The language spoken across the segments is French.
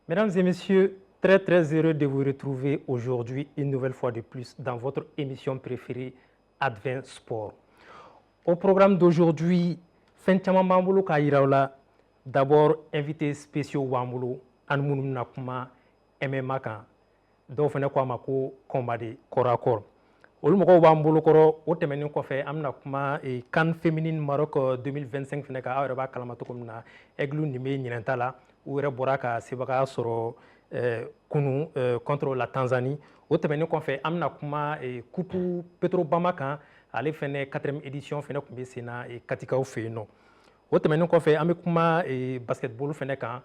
Mesdames et messieurs, très très heureux de vous retrouver aujourd'hui une nouvelle fois de plus dans votre émission préférée Advent Sport. Au programme d'aujourd'hui, fɛn caman b'an bolo k'a yiraw la. D'abord, invités spéciaux b'an bolo an minnu bɛna kuma MMA kan. Dɔw fana ko a ma ko combat de corps à corps. Olu mɔgɔw b'an bolokɔrɔ o tɛmɛnen kɔfɛ an bɛna kuma CAN féminine Maroc 2025 fana kan aw yɛrɛ b'a kalama cogo min na Aigle nin bɛ ɲinɛta la u yɛrɛ bɔra ka sebagaya sɔrɔ kunu contre la Tanzanie. O tɛmɛnen kɔfɛ an bɛna kuma coupe Petrobama kan ale fana 4e édition fana tun bɛ sen na Katikaw fɛ yen nɔ. O tɛmɛnen kɔfɛ an bɛ kuma basketball fana kan.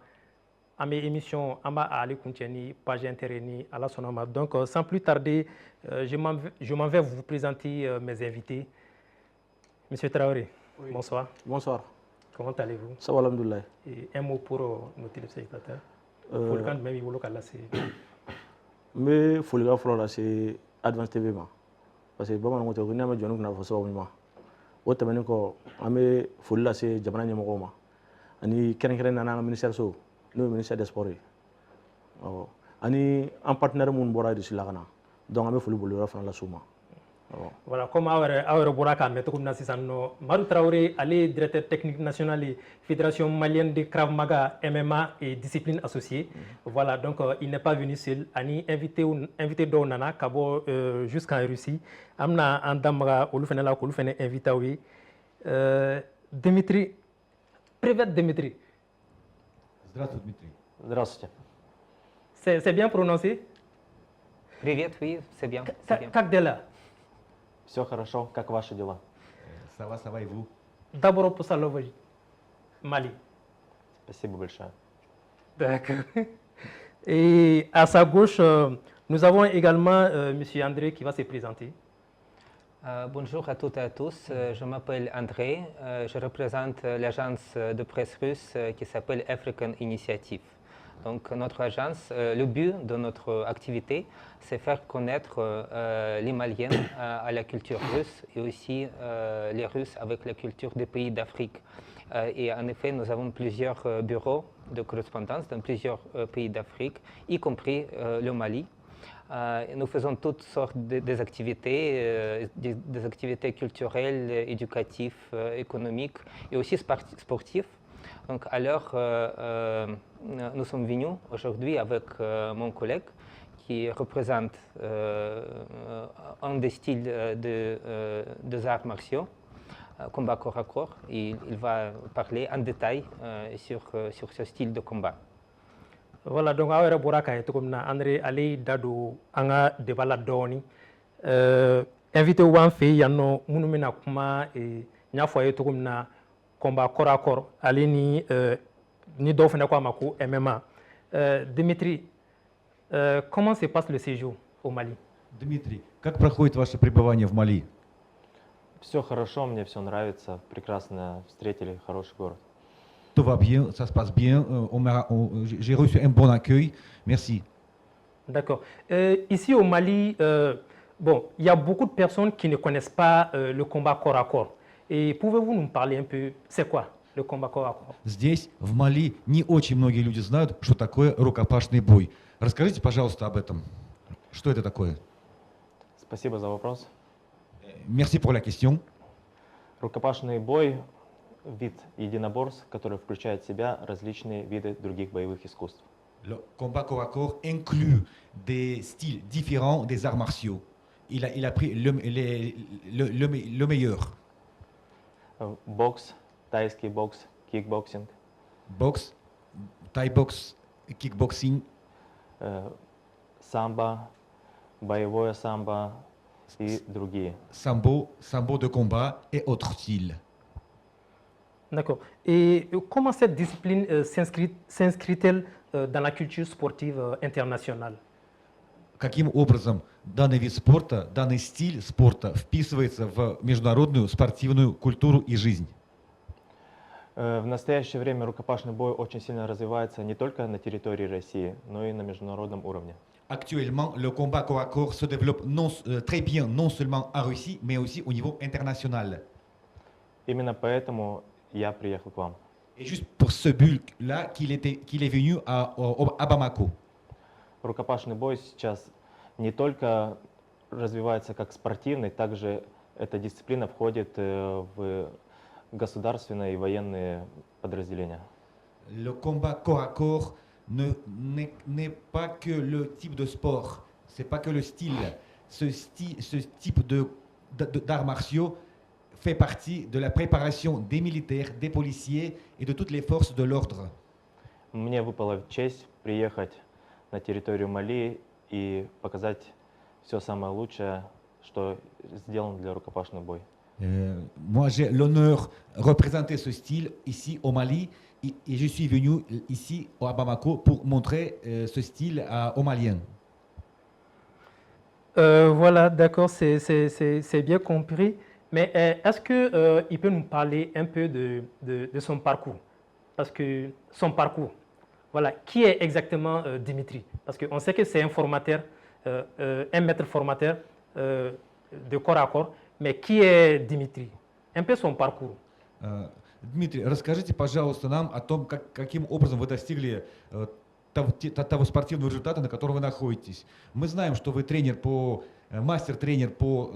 An bɛ émission an b'a ale kuncɛ ni page inter ni ala sɔnna ma. Donc sans plus tarder, je m'en vais vous présenter mes invités. Monsieur Traoré, oui. Bonsoir. Bonsoir. Comment allez-vous? Ça va, alhamdoulilah. Et un mot pour nos téléspectateurs. Folikan jumɛn b'i bolo ka lase? N bɛ folikan fɔlɔ lase Advance TV ma parce que bamananw ko ten ko n'i y'a mɛn jɔnni kunna fɔ sababu ɲuman. O tɛmɛnen kɔ an bɛ foli lase jamana ɲɛmɔgɔw ma ani kɛrɛnkɛrɛnnen na an ka ministère so n'o ye ministère des sports ye ani an partenaire minnu bɔra RDC la ka na donc an bɛ foli bolo yɔrɔ fana lase u ma. Voilà, comme aw yɛrɛ bɔra k'a mɛn cogo min na sisan nɔ, Madu Traoré ale ye directeur technique national ye Fédération malienne de Krav Maga MMA et discipline associée. Voilà, donc il n'est pas venu seul ani invité dɔw nana ka bɔ jusqu'en Russie. An bɛna an da maga olu fana la k'olu fana invité aw ye. Dimitri, Privet Dimitri. Здравствуйте, Дмитрий. Здравствуйте. C'est bien prononcé? Привет, oui, c'est bien. Как дела? Все хорошо, как ваши дела? Ça va et vous? D'abord pour Salovoj, Mali. Спасибо большое. D'accord. Et à sa gauche, nous avons également M. André qui va se présenter. Bonjour à toutes et à tous, je m'appelle André, je représente l'agence de presse russe qui s'appelle African Initiative. Donc notre agence, le but de notre activité, c'est faire connaître les Maliens à la culture russe et aussi les Russes avec la culture des pays d'Afrique. Et en effet, nous avons plusieurs bureaux de correspondance dans plusieurs pays d'Afrique, y compris le Mali. Nous faisons toutes sortes des activités, des activités culturelles, éducatives, économiques et aussi sportives. Donc alors, nous sommes venus aujourd'hui avec mon collègue qui représente un des styles des arts martiaux, combat corps à corps. Et il va parler en détail sur ce style de combat. Voilà, donc aw yɛrɛ bɔra k'a ye cogo min na André ale da don an ka débat la dɔɔni. Invité b'an fɛ yan nɔ minnu bɛna kuma n y'a fɔ a ye cogo min na combat corps à corps ale ni dɔw fana ko a ma ko MMA. Dimitri, comment se passe le séjour au Mali? Дмитрий, как проходит ваше пребывание в Мали? Все хорошо, мне все нравится, прекрасно встретили, хороший город. Tout va bien, ça se passe bien, j'ai reçu un bon accueil, merci. D'accord. Ici au Mali, bon, il y a beaucoup de personnes qui ne connaissent pas le combat corps à corps. Et pouvez-vous nous parler un peu, c'est quoi le combat corps à corps? Здесь, в Мали, не очень многие люди знают, что такое рукопашный бой. Расскажите, пожалуйста, об этом. Что это такое? Спасибо за вопрос. Merci pour la question. Рукопашный бой – вид единоборств, который включает в себя различные виды других боевых искусств. Le combat corps à corps inclut des styles différents des arts martiaux. Il a pris le meilleur. Бокс, тайский бокс, кикбоксинг. Boxe, Thai box, kickboxing. Самбо, боевое самбо и другие. Sambo de combat et autres styles. D'accord. Et comment cette discipline s'inscrit-elle dans la culture sportive internationale? Каким образом данный вид спорта, данный стиль спорта вписывается в международную спортивную культуру и жизнь? В настоящее время рукопашный бой очень сильно развивается не только на территории России, но и на международном уровне. Actuellement, le combat corps à corps se développe très bien, non seulement en Russie, mais aussi au niveau international. Именно поэтому я приехал к вам. Et juste pour ce but-là, qu'il est venu à Bamako. Рукопашный бой сейчас не только развивается как спортивный, также эта дисциплина входит в государственные и военные подразделения. Le combat corps à corps n'est pas que le type de sport, c'est pas que le style. Ce type d'arts martiaux fait partie de la préparation des militaires, des policiers et de toutes les forces de l'ordre. Мне выпала честь приехать на территорию Мали и показать все самое лучшее, что сделано для рукопашного боя. Moi, j'ai l'honneur de représenter ce style ici au Mali et je suis venu ici à Bamako pour montrer ce style aux Maliens. Voilà, d'accord, c'est bien compris. Mais est-ce qu'il peut nous parler un peu de son parcours? Parce que son parcours, voilà, qui est exactement Dimitri? Parce qu'on sait que c'est un formateur, un maître formateur de corps à corps. Mais qui est Dimitri? Un peu son parcours. Дмитрий, расскажите, пожалуйста, нам о том, каким образом вы достигли того спортивного результата, на котором вы находитесь. Мы знаем, что вы мастер-тренер по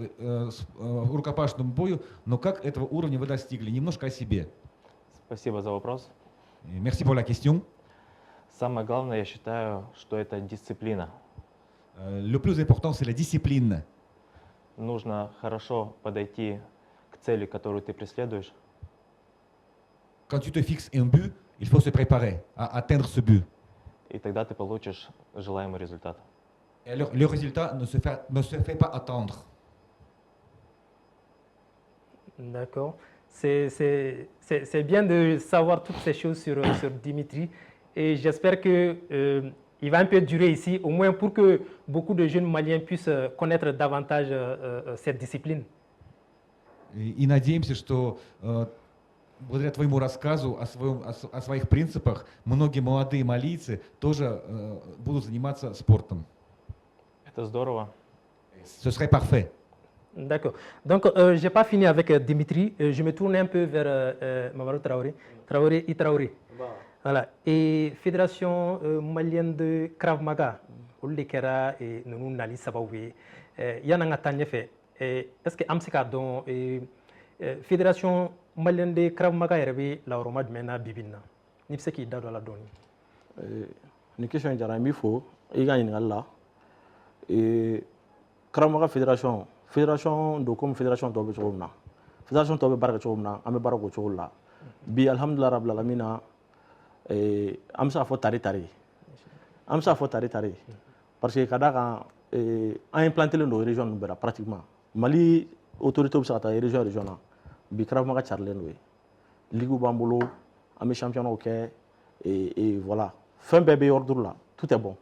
рукопашному бою, но как этого уровня вы достигли? Немножко о себе. Спасибо за вопрос. Merci pour la question. Самое главное, я считаю, что это дисциплина. Le plus important, c'est la discipline. Нужно хорошо подойти к цели, которую ты преследуешь. Quand tu te fixes un but, il faut se préparer à atteindre ce but. И тогда ты получишь желаемый результат. Et alors, le résultat ne se fait pas attendre. D'accord. C'est bien de savoir toutes ces choses sur Dimitri. Et j'espère que il va un peu durer ici, au moins pour que beaucoup de jeunes Maliens puissent connaître davantage cette discipline. И надеемся, что благодаря твоему рассказу о своих принципах многие молодые малийцы тоже будут заниматься спортом. Это здорово. Ce serait parfait. D'accord. Donc, je n'ai pas fini avec Dimitri. Je me tourne un peu vers Mamadou Traoré. Traoré. Voilà. Et Fédération malienne de Krav Maga, olu de kɛra ninnu nali sababu ye yan'an ka taa ɲɛfɛ est-ce que an bɛ se k'a dɔn Fédération malienne de Krav Maga yɛrɛ bɛ lawurama jumɛn na bi bi in na n'i bɛ se k'i da don a la dɔɔni. Ni question in diyara n b'i fo i ka ɲininkali la. Krav Maga fédération don komi fédération tɔw bɛ cogo min na fédération tɔw bɛ baara kɛ cogo min na an bɛ baara k'o cogo la bi alhamdulilayi rabil alamina an bɛ se k'a fɔ tari an bɛ se k'a fɔ tari parce que ka d'a kan an implantélen don région ninnu bɛɛ la pratiquement Mali autorité bɛ se ka taa région na bi Krav Maga carilen don yen ligue b'an bolo an bɛ championnat kɛ et voilà fɛn bɛɛ bɛ ordre la tout est bon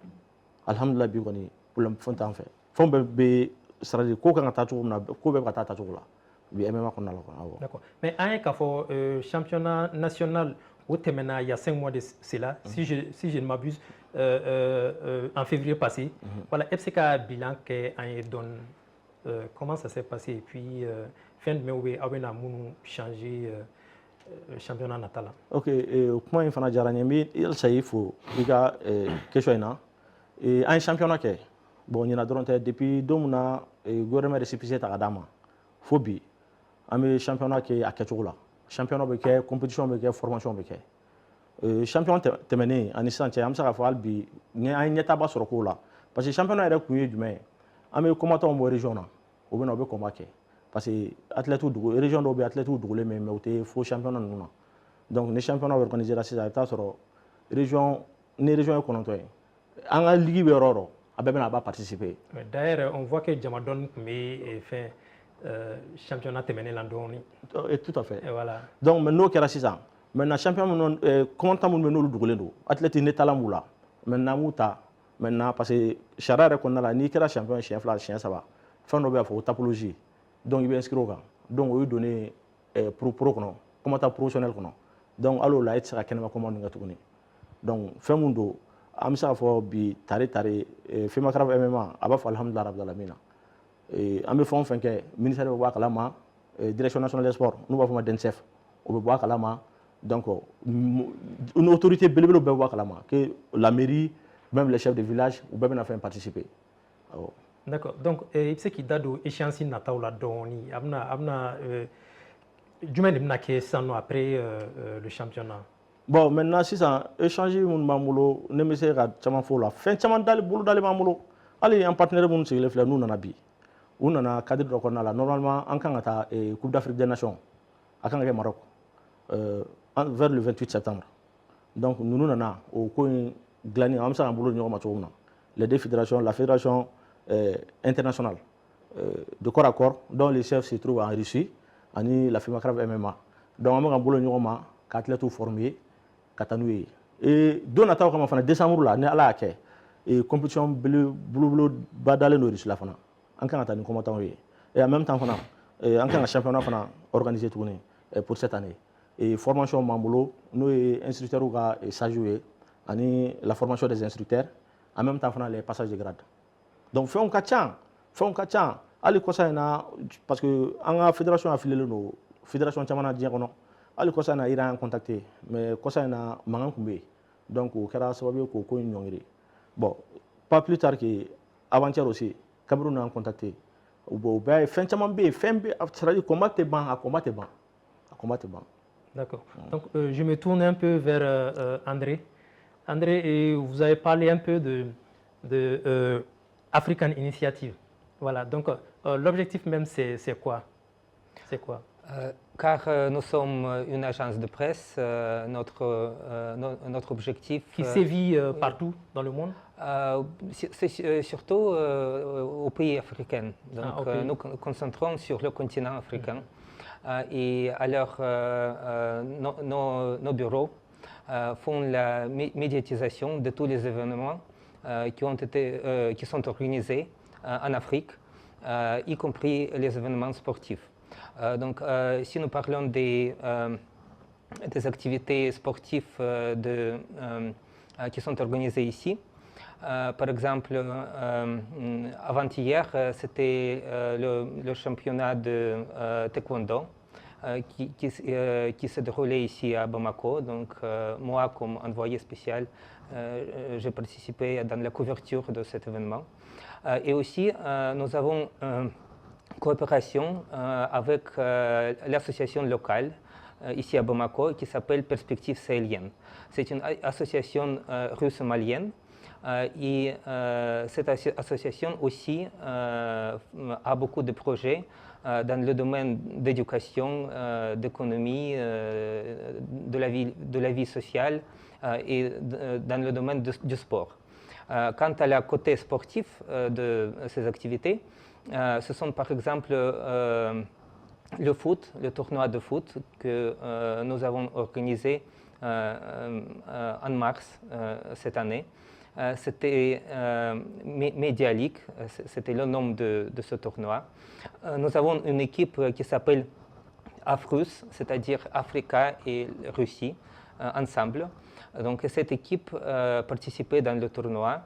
alhamdulilayi bi kɔni problème fɛn t'an fɛ fɛn bɛɛ bɛ c'est-à-dire ko kan ka taa cogo min na ko bɛɛ bɛ ka taa cogo la bi MMA kɔnɔna la kɔni. D'accord. Mais an ye k'a fɔ championnat national au tɛmɛna il y a 5 mois de cela, si je ne m'abuse, en février passé. Voilà, est-ce que ka bilan kɛ an ye dɔɔni comment ça s'est passé et puis fɛn jumɛn bɛ aw bɛna minnu changer championnat nata la. Ok, kuma in fana diyara n ye n bɛ halisa i fo i ka question in na an ye championnat kɛ bon ɲinan dɔrɔn tɛ depuis don min na gouvernement récépissé ta ka d'an ma fo bi an bɛ championnat kɛ a kɛcogo la championnat bɛ kɛ compétition bɛ kɛ formation bɛ kɛ championnat tɛmɛnen ani sisan cɛ an bɛ se k'a fɔ hali bi an ye ɲɛtaaba sɔrɔ kow la parce que championnat yɛrɛ kun ye jumɛn ye an bɛ combattants bɔ région na u bɛ na u bɛ combat kɛ parce que athlètes région dɔw bɛ athlètes dogolen bɛ mais u tɛ fo championnat ninnu na donc ni championnat organisé la sisan i bɛ taa sɔrɔ région ye 9 ye an ka ligue bɛ yɔrɔ o yɔrɔ a bɛɛ bɛna a b'a participer. D'ailleurs on voit que Jamadon tun bɛ fɛn championnat tɛmɛnen la dɔɔni. Tout à fait. Et voilà. Donc mais n'o kɛra sisan maintenant champion minnu combattant minnu bɛ n'olu dogolen don athlète ni talent b'u la maintenant an b'u ta maintenant parce que sariya yɛrɛ kɔnɔna la n'i kɛra champion ye siɲɛ 2 siɲɛ 3 fɛn dɔ bɛ a fɔ ko tapologie donc i bɛ inscrire o kan donc o ye donné pro kɔnɔ combattant professionnel kɔnɔ donc hali o la e tɛ se ka kɛnɛma combat ninnu kɛ tuguni donc fɛn mun don an bɛ se k'a fɔ bi tare FEMA Krav MMA a b'a fɔ alhamdulilayi rabil alamina an bɛ fɛn o fɛn kɛ ministère bɛ bɔ a kalama direction nationale des sports n'u b'a fɔ o ma DNSF o bɛ bɔ a kalama Donc, une autorité belebele bɛ bɔ a kalama que la mairie, même les chefs de village, u bɛɛ bɛna fɛn participer. D'accord. Donc, i bɛ se k'i da don échéance nataw la dɔɔni. A bɛna jumɛn de bɛna kɛ sisan nɔ après le championnat? Bon, maintenant sisan échange minnu b'an bolo ne bɛ se ka caman fɔ o la. Fɛn caman bolo dalen b'an bolo. Hali an partenaire minnu sigilen filɛ n'u nana bi. U nana cadre dɔ kɔnɔna la. Normalement an kan ka taa Coupe d'Afrique des Nations. A kan ka kɛ Maroc. Vers le 28 septembre. Donc nous nana o ko in dilanni an bɛ se k'an bolo di ɲɔgɔn ma cogo min na. Les deux fédérations, la fédération internationale de corps à corps dont les chefs se trouvent en Russie ani la FEMACRAF MMA. Donc an bɛ k'an bolo di ɲɔgɔn ma ka athlètes former ka taa n'u ye. Et don nataw kama fana décembre la ni Ala y'a kɛ compétition belebeleba dalen don Russie la fana. An kan ka taa ni combattants ye. Et en même temps fana an kan ka championnat fana organiser tuguni pour cette année. Et formation b'an bolo n'o ye instructeurs ka stage ye ani la formation des instructeurs en même temps fana les passages de grade. Donc fɛnw ka ca hali kɔsa in na parce que an ka fédération affilié don fédération caman na diɲɛ kɔnɔ hali kɔsa in na Iran y'an contacté mais kɔsa in na mankan tun bɛ yen donc o kɛra sababu ye k'o ko in ɲɔngiri. Bon pas plus tard que avant-hier aussi Cameroun y'an contacté o bɛɛ ye fɛn caman bɛ yen fɛn bɛ c'est-à-dire combat tɛ ban a combat tɛ ban. D'accord. Donc je me tourne un peu vers André. André, vous avez parlé un peu de African Initiative. Voilà, donc l'objectif même c'est quoi? Car nous sommes une agence de presse, notre objectif... Qui sévit partout dans le monde? C'est surtout aux pays africains. Donc nous concentrons sur le continent africain. Et alors nos bureaux font la médiatisation de tous les événements qui sont organisés en Afrique, y compris les événements sportifs. Donc si nous parlons des activités sportives qui sont organisées ici, par exemple, avant-hier, c'était le championnat de taekwondo qui se déroulait ici à Bamako. Donc, moi, comme envoyé spécial, j'ai participé dans la couverture de cet événement. Et aussi, nous avons une coopération avec l'association locale ici à Bamako qui s'appelle Perspectives Sahéliennes. C'est une association russo-malienne. Et cette association aussi a beaucoup de projets dans le domaine d'éducation, d'économie, de la vie sociale et dans le domaine du sport. Quant à la côté sportif de ces activités, ce sont par exemple le foot, le tournoi de foot que nous avons organisé en mars cette année. C'était Media League, c'était le nom de ce tournoi. Nous avons une équipe qui s'appelle AFRUS, c'est-à-dire Africa et Russie, ensemble. Donc cette équipe participait dans le tournoi.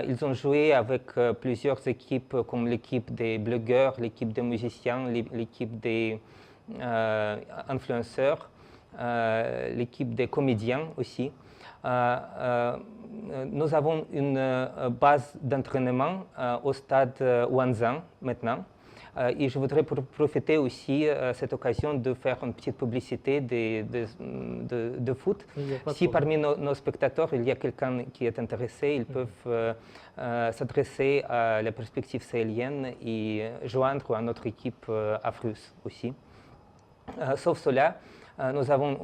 Ils ont joué avec plusieurs équipes comme l'équipe des blogueurs, l'équipe des musiciens, l'équipe des influenceurs, l'équipe des comédiens aussi. Nous avons une base d'entraînement au stade Wanzan maintenant. Et je voudrais profiter aussi de cette occasion de faire une petite publicité de foot. Si parmi nos spectateurs, il y a quelqu'un qui est intéressé, ils peuvent s'adresser à la perspective sahélienne et joindre à notre équipe AFRUS aussi. Sauf cela, nous avons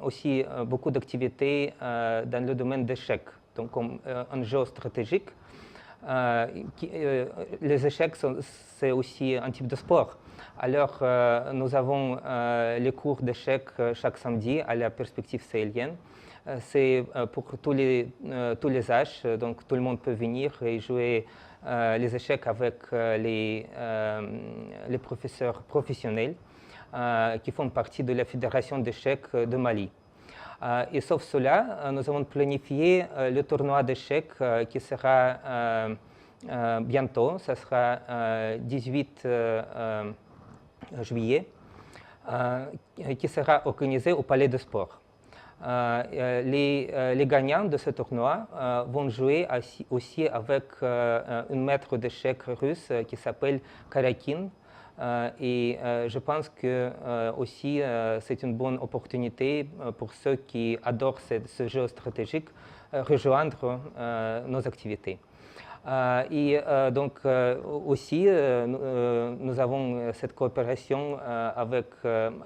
aussi beaucoup d'activités dans le domaine d'échecs, donc comme un jeu stratégique. Les échecs, c'est aussi un type de sport. Alors, nous avons les cours d'échecs chaque samedi à la perspective sahélienne. C'est pour tous les âges, donc tout le monde peut venir et jouer les échecs avec les professeurs professionnels qui font partie de la Fédération d'échecs de Mali. Et sauf cela, nous avons planifié le tournoi d'échecs qui sera bientôt, ça sera 18 juillet. qui sera organisé au Palais de Sport. Les gagnants de ce tournoi vont jouer aussi avec un maître d'échecs russe qui s'appelle Karakin. Et je pense que aussi c'est une bonne opportunité pour ceux qui adorent ce jeu stratégique rejoindre nos activités. Et donc aussi nous avons cette coopération avec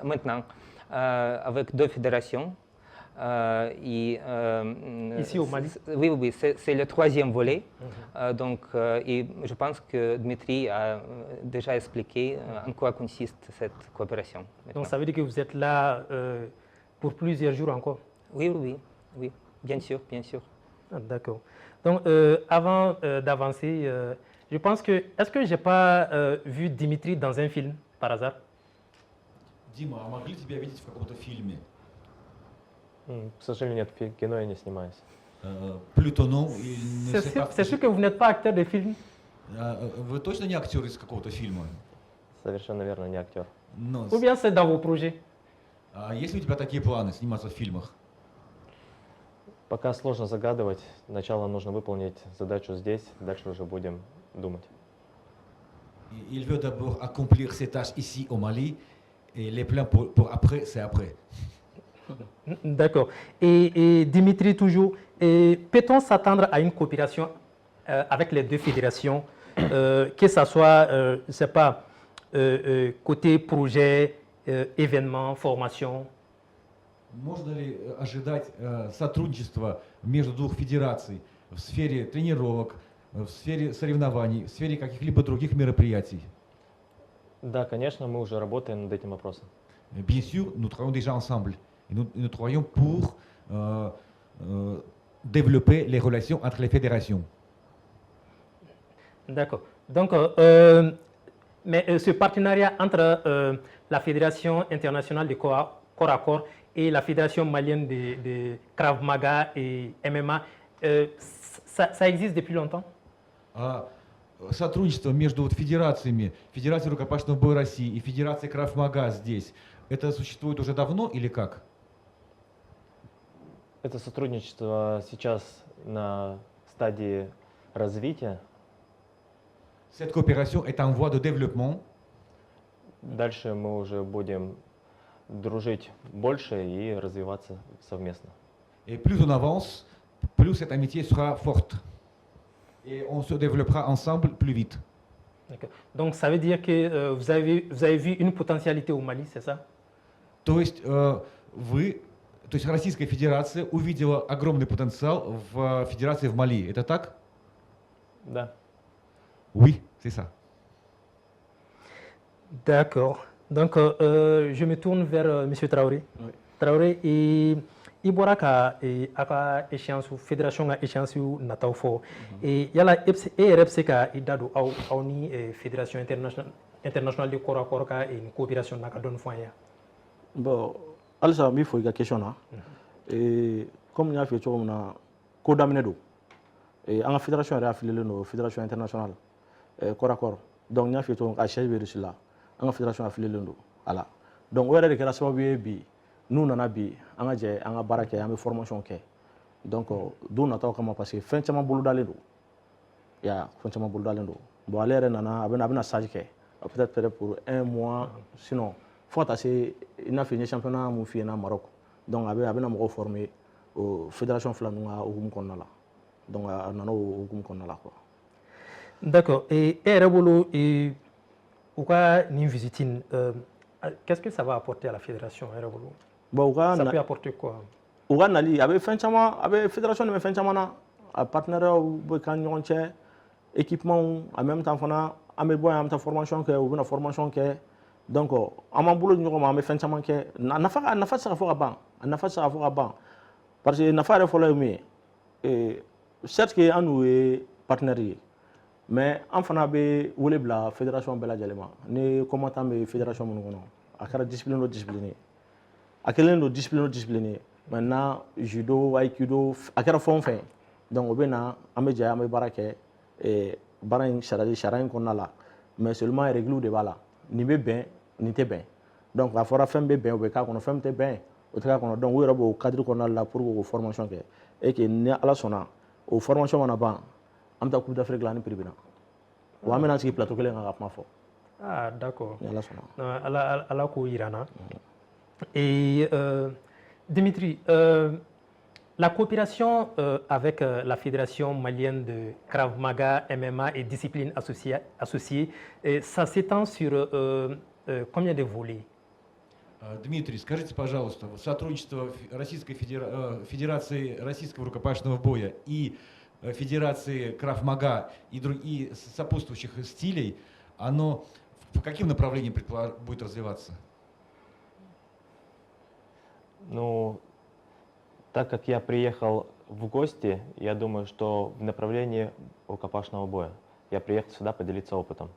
maintenant avec deux fédérations. Ici au Mali? Oui, c'est le troisième volet. Donc, et je pense que Dmitri a déjà expliqué en quoi consiste cette coopération. Maintenant. Donc ça veut dire que vous êtes là pour plusieurs jours encore? Oui, bien sûr. Ah, d'accord. Donc avant d'avancer, je pense que, est-ce que je n'ai pas vu Dimitri dans un film par hasard? Дима, а могли тебя видеть в каком-то фильме? К сожалению, нет, в кино я не снимаюсь. Plutôt non. C'est sûr que vous n'êtes pas acteur de film? Вы точно не актер из какого-то фильма? Совершенно верно, не актер. Но Ou bien c'est dans vos projets? есть ли у тебя такие планы, сниматься в фильмах? Пока сложно загадывать. Сначала нужно выполнить задачу здесь, дальше уже будем думать. Il veut d'abord accomplir ses tâches ici au Mali, et les plans pour après, c'est après. D'accord. Et Dimitri, toujours, peut-on s'attendre à une coopération avec les deux fédérations, que ce soit, je ne sais pas, côté projet, événement, formation? Можно ли ожидать сотрудничества между двух федераций в сфере тренировок, в сфере соревнований, в сфере каких-либо других мероприятий? Да, конечно, мы уже работаем над этим вопросом. Bien sûr, nous travaillons déjà ensemble. Et nous travaillons pour développer les relations entre les fédérations. D'accord. Donc, mais ce partenariat entre la Fédération internationale de corps à corps et la Fédération malienne de Krav Maga et MMA, ça existe depuis longtemps? Сотрудничество между федерациями, Федерацией рукопашного боя России и Федерацией Krav Maga здесь, это существует уже давно или как? Это сотрудничество сейчас на стадии развития. Cette coopération est en voie de développement. Дальше мы уже будем дружить больше и развиваться совместно. Et plus on avance, plus cette amitié sera forte. Et on se développera ensemble plus vite. Donc ça veut dire que vous avez vu une potentialité au Mali, c'est ça? То есть Российская Федерация увидела огромный потенциал в Федерации в Мали. Это так? Да. Oui, c'est ça. D'accord. Donc, je me tourne vers M. Traoré. Oui. Traoré, il bɔra ka a ka échéance fédération ka échéance nataw fɔ yala e yɛrɛ bɛ se ka i da don aw ni fédération internationale de corps à corps ka coopération na ka dɔɔni fɔ an ye. Bon, halisa n b'i fɔ i ka question na comme n y'a f'i ye cogo min na ko daminɛ don an ka fédération yɛrɛ affilielen don fédération internationale corps à corps donc n y'a f'i ye cogo min a siège bɛ Russie la an ka fédération affilielen don a la donc o yɛrɛ de kɛra sababu ye bi n'u nana bi an ka jɛ an ka baara kɛ an bɛ formation kɛ donc don nataw kama parce que fɛn caman bolodalen don fɛn caman bolodalen don bon ale yɛrɛ nana a bɛna stage kɛ peut-être pour 1 mois sinon fo ka taa se i n'a fɔ n ye championnat mun f'i ɲɛna Maroc donc a bɛna mɔgɔw former o fédération fila ninnu ka hukumu kɔnɔna la donc a nana o hukumu kɔnɔna la quoi. D'accord. Et yɛrɛ bolo u ka nin visite qu'est-ce que ça va apporter à la fédération yɛrɛ bolo? Bon, ça peut apporter quoi? U ka nali a bɛ fɛn caman a bɛ fédération de bɛ fɛn caman na a partenaires bɛ k'an ni ɲɔgɔn cɛ équipement en même temps fana an bɛ bɔ yan an bɛ taa formation kɛ u bɛna formation kɛ donc an b'an bolo di ɲɔgɔn ma an bɛ fɛn caman kɛ a nafa tɛ se ka fɔ ka ban a nafa tɛ se ka fɔ ka ban parce que nafa yɛrɛ fɔlɔ ye min ye certes que an n'u ye partenaires ye mais an fana bɛ wele bila fédération bɛɛ lajɛlen ma ni commandant bɛ fédération minnu kɔnɔ a kɛra discipline o discipline ye a kɛlen don discipline o discipline ye maintenant judo aikido a kɛra fɛn o fɛn donc o bɛ na an bɛ jɛ an bɛ baara kɛ baara in sariya in kɔnɔna la mais seulement règle de b'a la nin bɛ bɛn nin tɛ bɛn donc a fɔra fɛn bɛ bɛn o bɛ k'a kɔnɔ fɛn tɛ bɛn o tɛ k'a kɔnɔ donc u yɛrɛ b'o cadre kɔnɔna la pour k'o formation kɛ et que ni ala sɔnna o formation mana ban an bɛ taa coupe d'Afrique la ani Pereira wa an bɛna sigi plateau kelen kan ka kuma fɔ. Ah, d'accord. Ni ala sɔnna. Ala k'o yira n na. Et Dimitri, la coopération avec la Fédération malienne de Krav Maga, MMA et disciplines associées, ça s'étend sur combien de volets? Дмитрий, скажите, пожалуйста, сотрудничество Российской Федерации российского рукопашного боя и Федерации Крав-Мага и сопутствующих стилей, оно по каким направлениям будет развиваться? Ну, так как я приехал в гости, я думаю, что в направлении рукопашного боя. Я приехал сюда поделиться опытом.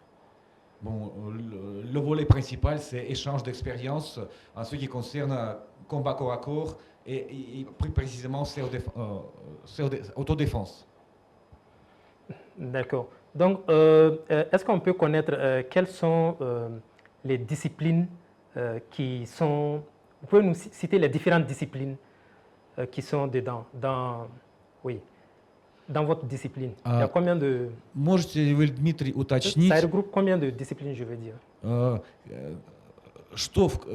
Bon, le volet principal, c'est échange d'expérience en ce qui concerne combat corps à corps et plus précisément autodéfense. D'accord. Donc, est-ce qu'on peut connaître quelles sont les disciplines qui sont... Vous pouvez nous citer les différentes disciplines qui sont dedans, dans votre discipline? Il y a combien de... Можете ли вы, Дмитрий, уточнить... Ça regroupe combien de disciplines, je veux dire?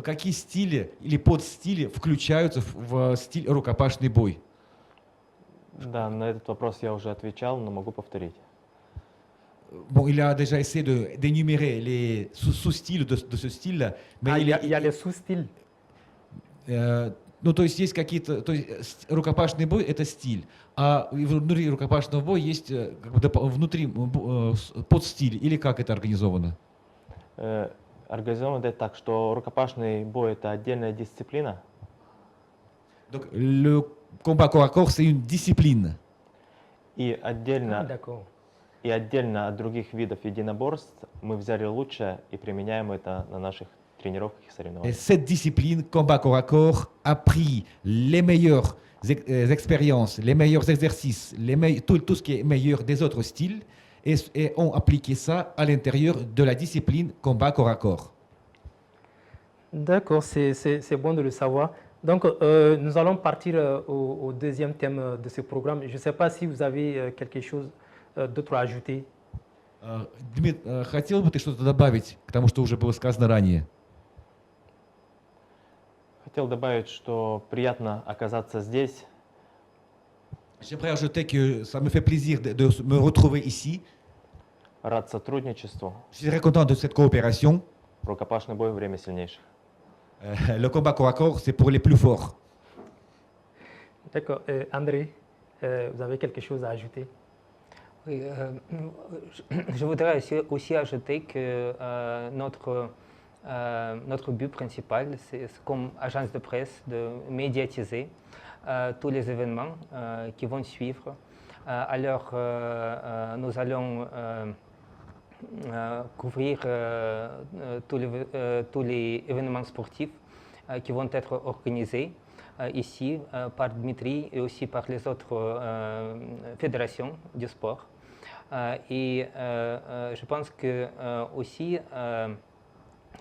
Какие стили или подстили включаются в стиль рукопашный бой? Да, на этот вопрос я уже отвечал, но могу повторить. Bon, il a déjà essayé d'énumérer les sous-styles de ce style. Mais il y a les sous-styles. Ну, то есть есть какие-то... То есть рукопашный бой — это стиль, а внутри рукопашного боя есть как бы, внутри подстиль, или как это организовано? Организовано это так, что рукопашный бой — это отдельная дисциплина. Donc, le combat corps à corps, c'est une discipline. И отдельно от других видов единоборств мы взяли лучшее и применяем это на наших тренировках и соревнованиях. Et cette discipline, combat corps à corps, a pris les meilleures expériences, les meilleurs exercices, tout ce qui est meilleur des autres styles et ont appliqué ça à l'intérieur de la discipline combat corps à corps. D'accord, c'est bon de le savoir. Donc, nous allons partir au deuxième thème de ce programme. Je ne sais pas si vous avez quelque chose d'autre à ajouter. Дмит, хотел бы ты что-то добавить к тому, что уже было сказано ранее? Хотел добавить, что приятно оказаться здесь. J'aimerais ajouter que ça me fait plaisir de me retrouver ici. Рад сотрудничеству. Je suis très content de cette coopération. Рукопашный бой — время сильнейших. Le combat corps à corps, c'est pour les plus forts. D'accord. André, vous avez quelque chose à ajouter? Oui, je voudrais aussi ajouter que notre but principal, c'est comme agence de presse, de médiatiser tous les événements qui vont suivre. Alors, nous allons couvrir tous les événements sportifs qui vont être organisés ici par Dmitri et aussi par les autres fédérations du sport. Et je pense que aussi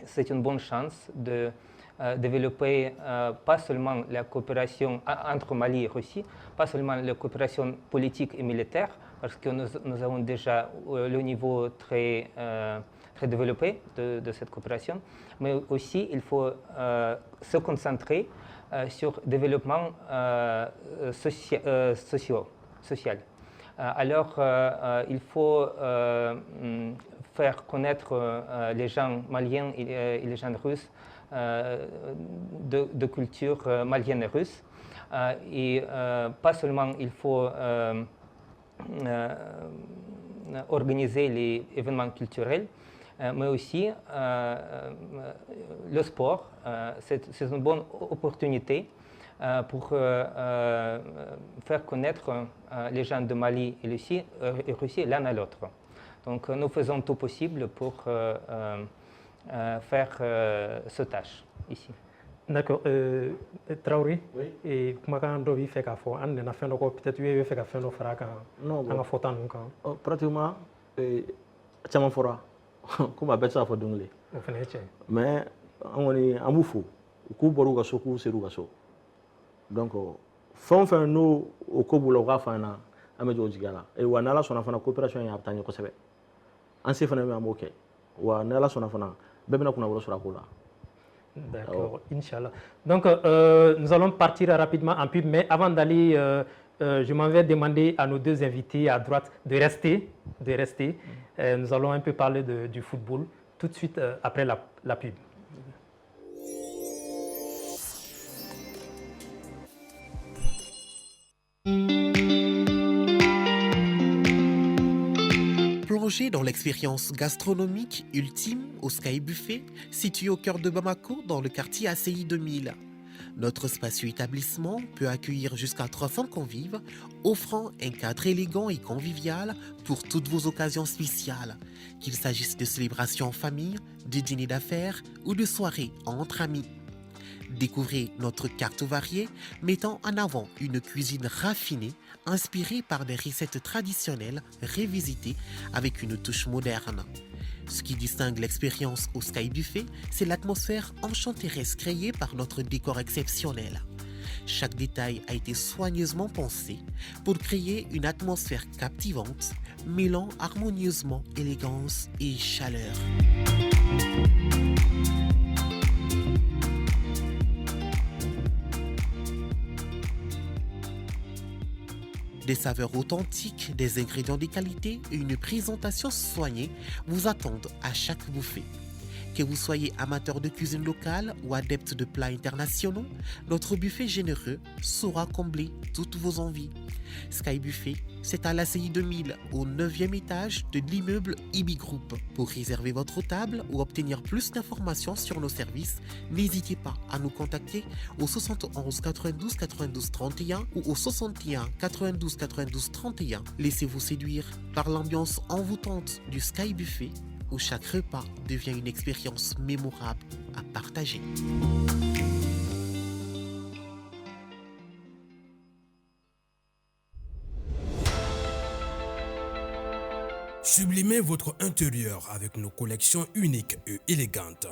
c'est une bonne chance de développer pas seulement la coopération entre Mali et Russie, pas seulement la coopération politique et militaire, parce que nous avons déjà le niveau très développé de cette coopération, mais aussi il faut se concentrer sur le développement social. Alors, il faut faire connaître les gens maliens et les gens russes de culture malienne et russe. Et pas seulement il faut organiser les événements culturels, mais aussi le sport. C'est une bonne opportunité pour faire connaître les gens de Mali et Russie l'un à l'autre. Donc nous faisons tout possible pour faire cette tâche ici. D'accord. Traoré, et comment on a fait qu'à faire? On a fait peut-être que fait qu'à faire nos frères quand on a fait tant pratiquement, tiens mon fora, comment appelle ça pour dongler. Mais an kɔni an b'u fo u k'u bɔr'u ka so k'u ser'u ka so donc fɛn o fɛn n'o o ko b'u la u k'a f'an ɲɛna an bɛ jɔ o jigiya la wa n'Ala sɔnna fana coopération in a bɛ taa ɲɛ kosɛbɛ an se fana min an b'o kɛ wa n'Ala sɔnna fana bɛɛ bɛna kunnafoni sɔrɔ a ko la. D'accord, Inch'Allah. Donc, nous allons partir rapidement en pub, mais avant d'aller, je m'en vais demander à nos deux invités à droite de rester. Nous allons un peu parler du football tout de suite après la pub. Plongez dans l'expérience gastronomique ultime au Sky Buffet, situé au cœur de Bamako, dans le quartier ACI 2000. Notre spacieux établissement peut accueillir jusqu'à 300 convives, offrant un cadre élégant et convivial pour toutes vos occasions spéciales, qu'il s'agisse de célébrations en famille, de dîners d'affaires ou de soirées entre amis. Découvrez notre carte variée mettant en avant une cuisine raffinée inspirée par des recettes traditionnelles revisitées avec une touche moderne. Ce qui distingue l'expérience au Sky Buffet, c'est l'atmosphère enchanteresse créée par notre décor exceptionnel. Chaque détail a été soigneusement pensé pour créer une atmosphère captivante, mêlant harmonieusement élégance et chaleur. Des saveurs authentiques, des ingrédients de qualité et une présentation soignée vous attendent à chaque buffet. Que vous soyez amateur de cuisine locale ou adepte de plats internationaux, notre buffet généreux saura combler toutes vos envies. Sky Buffet, c'est à l'ACI 2000, au 9e étage de l'immeuble IBI Group. Pour réserver votre table ou obtenir plus d'informations sur nos services, n'hésitez pas à nous contacter au 71 92 92 31 ou au 61 92 92 31. Laissez-vous séduire par l'ambiance envoûtante du Sky Buffet, où chaque repas devient une expérience mémorable à partager. Sublimez votre intérieur avec nos collections uniques et élégantes.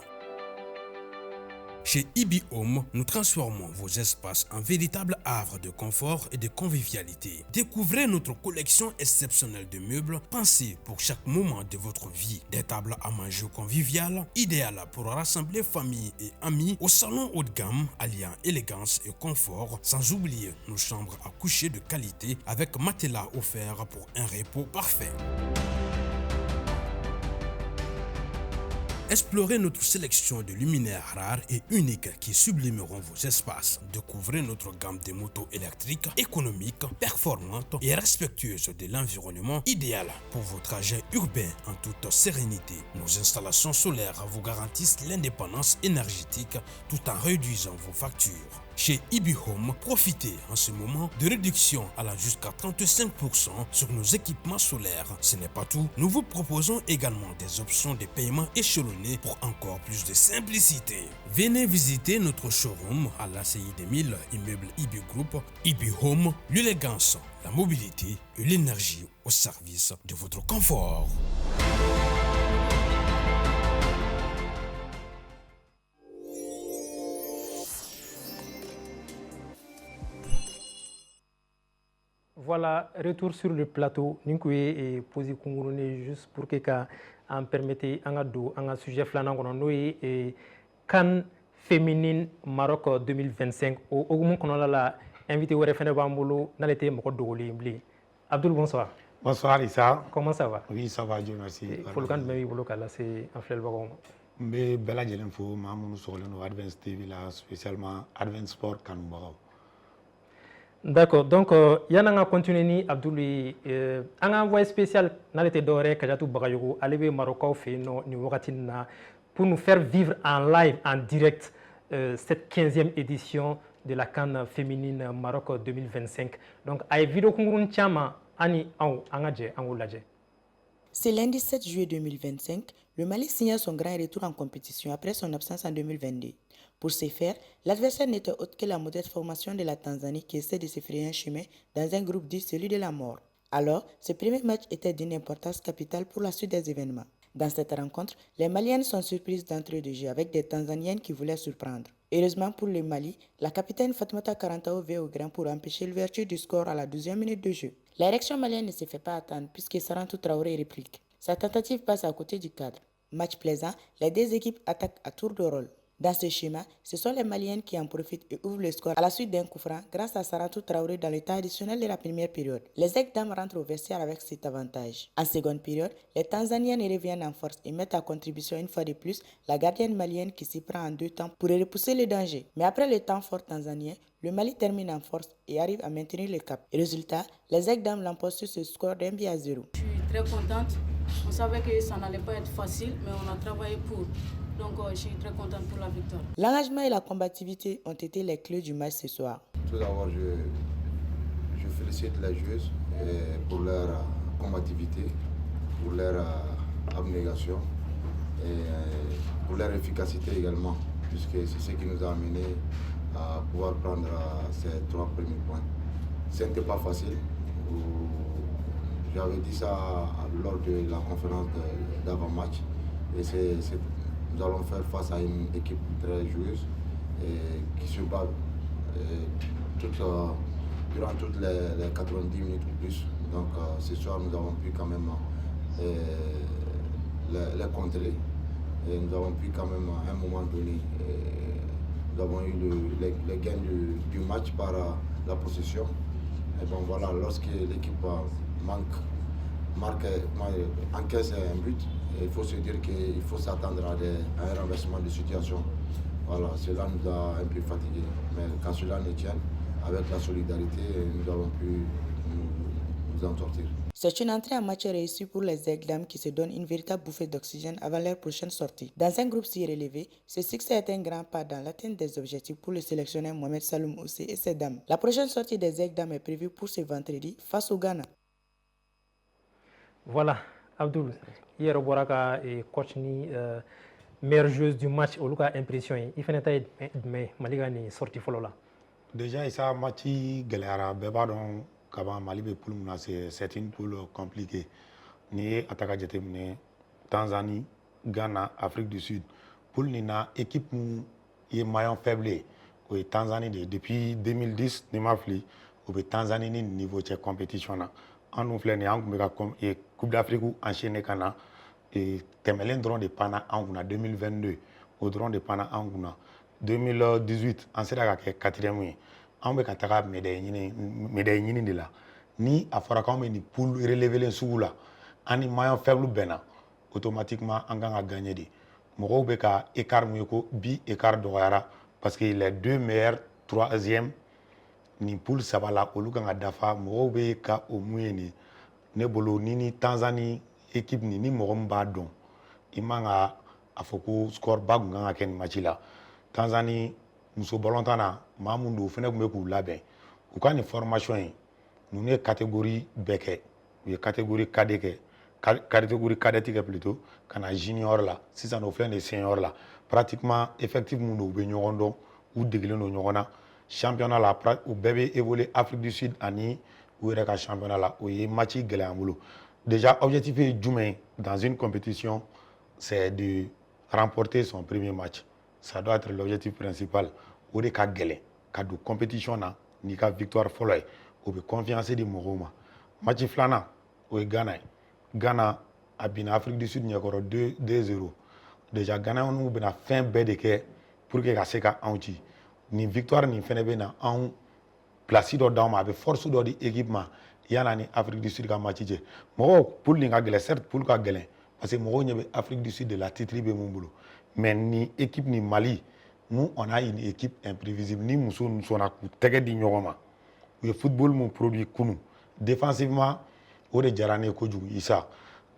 Chez IBI Home, nous transformons vos espaces en véritables havres de confort et de convivialité. Découvrez notre collection exceptionnelle de meubles pensés pour chaque moment de votre vie. Des tables à manger conviviales, idéales pour rassembler famille et amis, au salon haut de gamme alliant élégance et confort, sans oublier nos chambres à coucher de qualité avec matelas offerts pour un repos parfait. Explorez notre sélection de luminaires rares et uniques qui sublimeront vos espaces. Découvrez notre gamme de motos électriques économiques, performantes et respectueuses de l'environnement, idéales pour vos trajets urbains en toute sérénité. Nos installations solaires vous garantissent l'indépendance énergétique tout en réduisant vos factures. Chez IBI Home, profitez en ce moment de réductions allant jusqu'à 35% sur nos équipements solaires. Ce n'est pas tout, nous vous proposons également des options de paiement échelonnées pour encore plus de simplicité. Venez visiter notre showroom à l'ACI 2000, immeuble IBI Group. IBI Home, l'élégance, la mobilité et l'énergie au service de votre confort. Voilà, retour sur le plateau. Nous avons posé juste pour que en permette un sujet flanant nous CAN féminine Maroc 2025. Au moment qu'on a la invité au référendum Bambolo, n'a été mon de Abdoul, bonsoir. Bonsoir Issa. Comment ça va? Oui, ça va, Dieu merci. Il faut le candidat mais il là c'est en flèche bagon. Mais bella jelen fo mamoun sur le Advance TV là spécialement Advance Sport Kanoumbaro. D'accord, donc il y a un continuer ni Abdoulaye un envoyé spécial dans l'été doré Kajatou Bagayogo aller Maroc fait no ni wakatina pour nous faire vivre en live en direct cette 15e édition de la CAN féminine Maroc 2025. Donc ay vidéo kungurun chama ani au angaje angulaje. C'est lundi 7 juillet 2025, le Mali signe son grand retour en compétition après son absence en 2022. Pour ce faire, l'adversaire n'était autre que la modeste formation de la Tanzanie qui essaie de se frayer un chemin dans un groupe dit celui de la mort. Alors, ce premier match était d'une importance capitale pour la suite des événements. Dans cette rencontre, les Maliennes sont surprises d'entrée de jeu avec des Tanzaniennes qui voulaient surprendre. Heureusement pour le Mali, la capitaine Fatoumata Karantao veut au grain pour empêcher l'ouverture du score à la 12e minute de jeu. La réaction malienne ne se fait pas attendre puisque Sarantou Traoré réplique. Sa tentative passe à côté du cadre. Match plaisant, les deux équipes attaquent à tour de rôle. Dans ce schéma, ce sont les Maliennes qui en profitent et ouvrent le score à la suite d'un coup franc grâce à Sarantou Traoré dans le temps additionnel de la première période. Les Aigdam rentrent au vestiaire avec cet avantage. En seconde période, les Tanzaniennes reviennent en force et mettent à contribution une fois de plus la gardienne malienne qui s'y prend en deux temps pour repousser le danger. Mais après le temps fort tanzanien, le Mali termine en force et arrive à maintenir le cap. Résultat, les Aigdam l'emportent sur ce score d'1-0. Je suis très contente. On savait que ça n'allait pas être facile, mais on a travaillé pour. Donc je suis très contente pour la victoire. L'engagement et la combativité ont été les clés du match ce soir. Tout d'abord, je félicite les joueuses pour leur combativité, pour leur abnégation et pour leur efficacité également, puisque c'est ce qui nous a amené à pouvoir prendre ces 3 premiers points. Ce n'était pas facile. J'avais dit ça lors de la conférence d'avant-match. Et nous allons faire face à une équipe très joueuse et qui se bat durant toutes les 90 minutes ou plus. Donc ce soir, nous avons pu quand même les contrer. Et nous avons pu quand même à un moment donné, nous avons eu le gain du match par la possession. Et bon voilà, lorsque l'équipe encaisse un but, il faut se dire qu'il faut s'attendre à un renversement de situation. Voilà, cela nous a un peu fatigués. Mais quand cela ne tient, avec la solidarité, nous avons pu nous en sortir. C'est une entrée en match réussie pour les Aigdam qui se donnent une véritable bouffée d'oxygène avant leur prochaine sortie. Dans un groupe si relevé, ce succès est un grand pas dans l'atteinte des objectifs pour le sélectionneur Mohamed Saloum Oussé et ses dames. La prochaine sortie des Aigdam est prévue pour ce vendredi face au Ghana. Voilà, Abdoul. Hier, au Boraka et coach ni meilleure joueuse du match, au Luka impression. Il fait mais Maligani sorti follow là. Déjà, il s'est match galère. Bébadon, quand Mali be poule c'est une poule compliquée. Ni attaque jeté Tanzanie, Ghana, Afrique du Sud. Poule nina équipe est maillon faible. Oui, Tanzanie depuis 2010, ni mafli. Au Tanzanie ni niveau de compétition là. En nous flène et Coupe d'Afrique enchaîné kana et Temelen drone de Pana en 2022 au drone de Pana en 2018 en sera ka 4e en be kataka médaille ni de la ni afara ka ni poule relever les sous là ani maillon faible bena automatiquement en ganga gagner de mo be ka écart mu ko bi écart do yara parce que les deux meilleurs 3e ni poule sabala olu kan dafa mo be ka o muyeni ne bolo ni Tanzanie équipe ni mo mba don imanga afoko score ba gunga ken match la Tanzanie muso bolontana mamundu fene kumbe ku laben u kan formation nous ne catégorie beke ou catégorie cadet catégorie cadet plutôt kana junior là si ça nous fait des senior là pratiquement effectivement nous be nyondo ou degle no nyona championnat là ou bébé évolué Afrique du Sud ani ou reka championnat là ou match gléambulo déjà objectif est jumain dans une compétition c'est de remporter son premier match ça doit être l'objectif principal ou de ka gélé ka de compétition na ni ka victoire follow ou be confiance de moroma match flana ou Ghana a bien Afrique du Sud nyakoro 2-0 déjà Ghana on ou bena fin BDK pour que ka seka anti ni victoire ni fene bena en place do down ma be force do di équipement yana ni Afrique du Sud ka match je mo pour li nga gele certes pour ka gele parce que mo nyebe Afrique du Sud de la titre be mon boulot mais ni équipe ni Mali nous on a une équipe imprévisible ni muso nous sona ku tege di nyoma le football mon produit kunu défensivement o de jarane ko jugu isa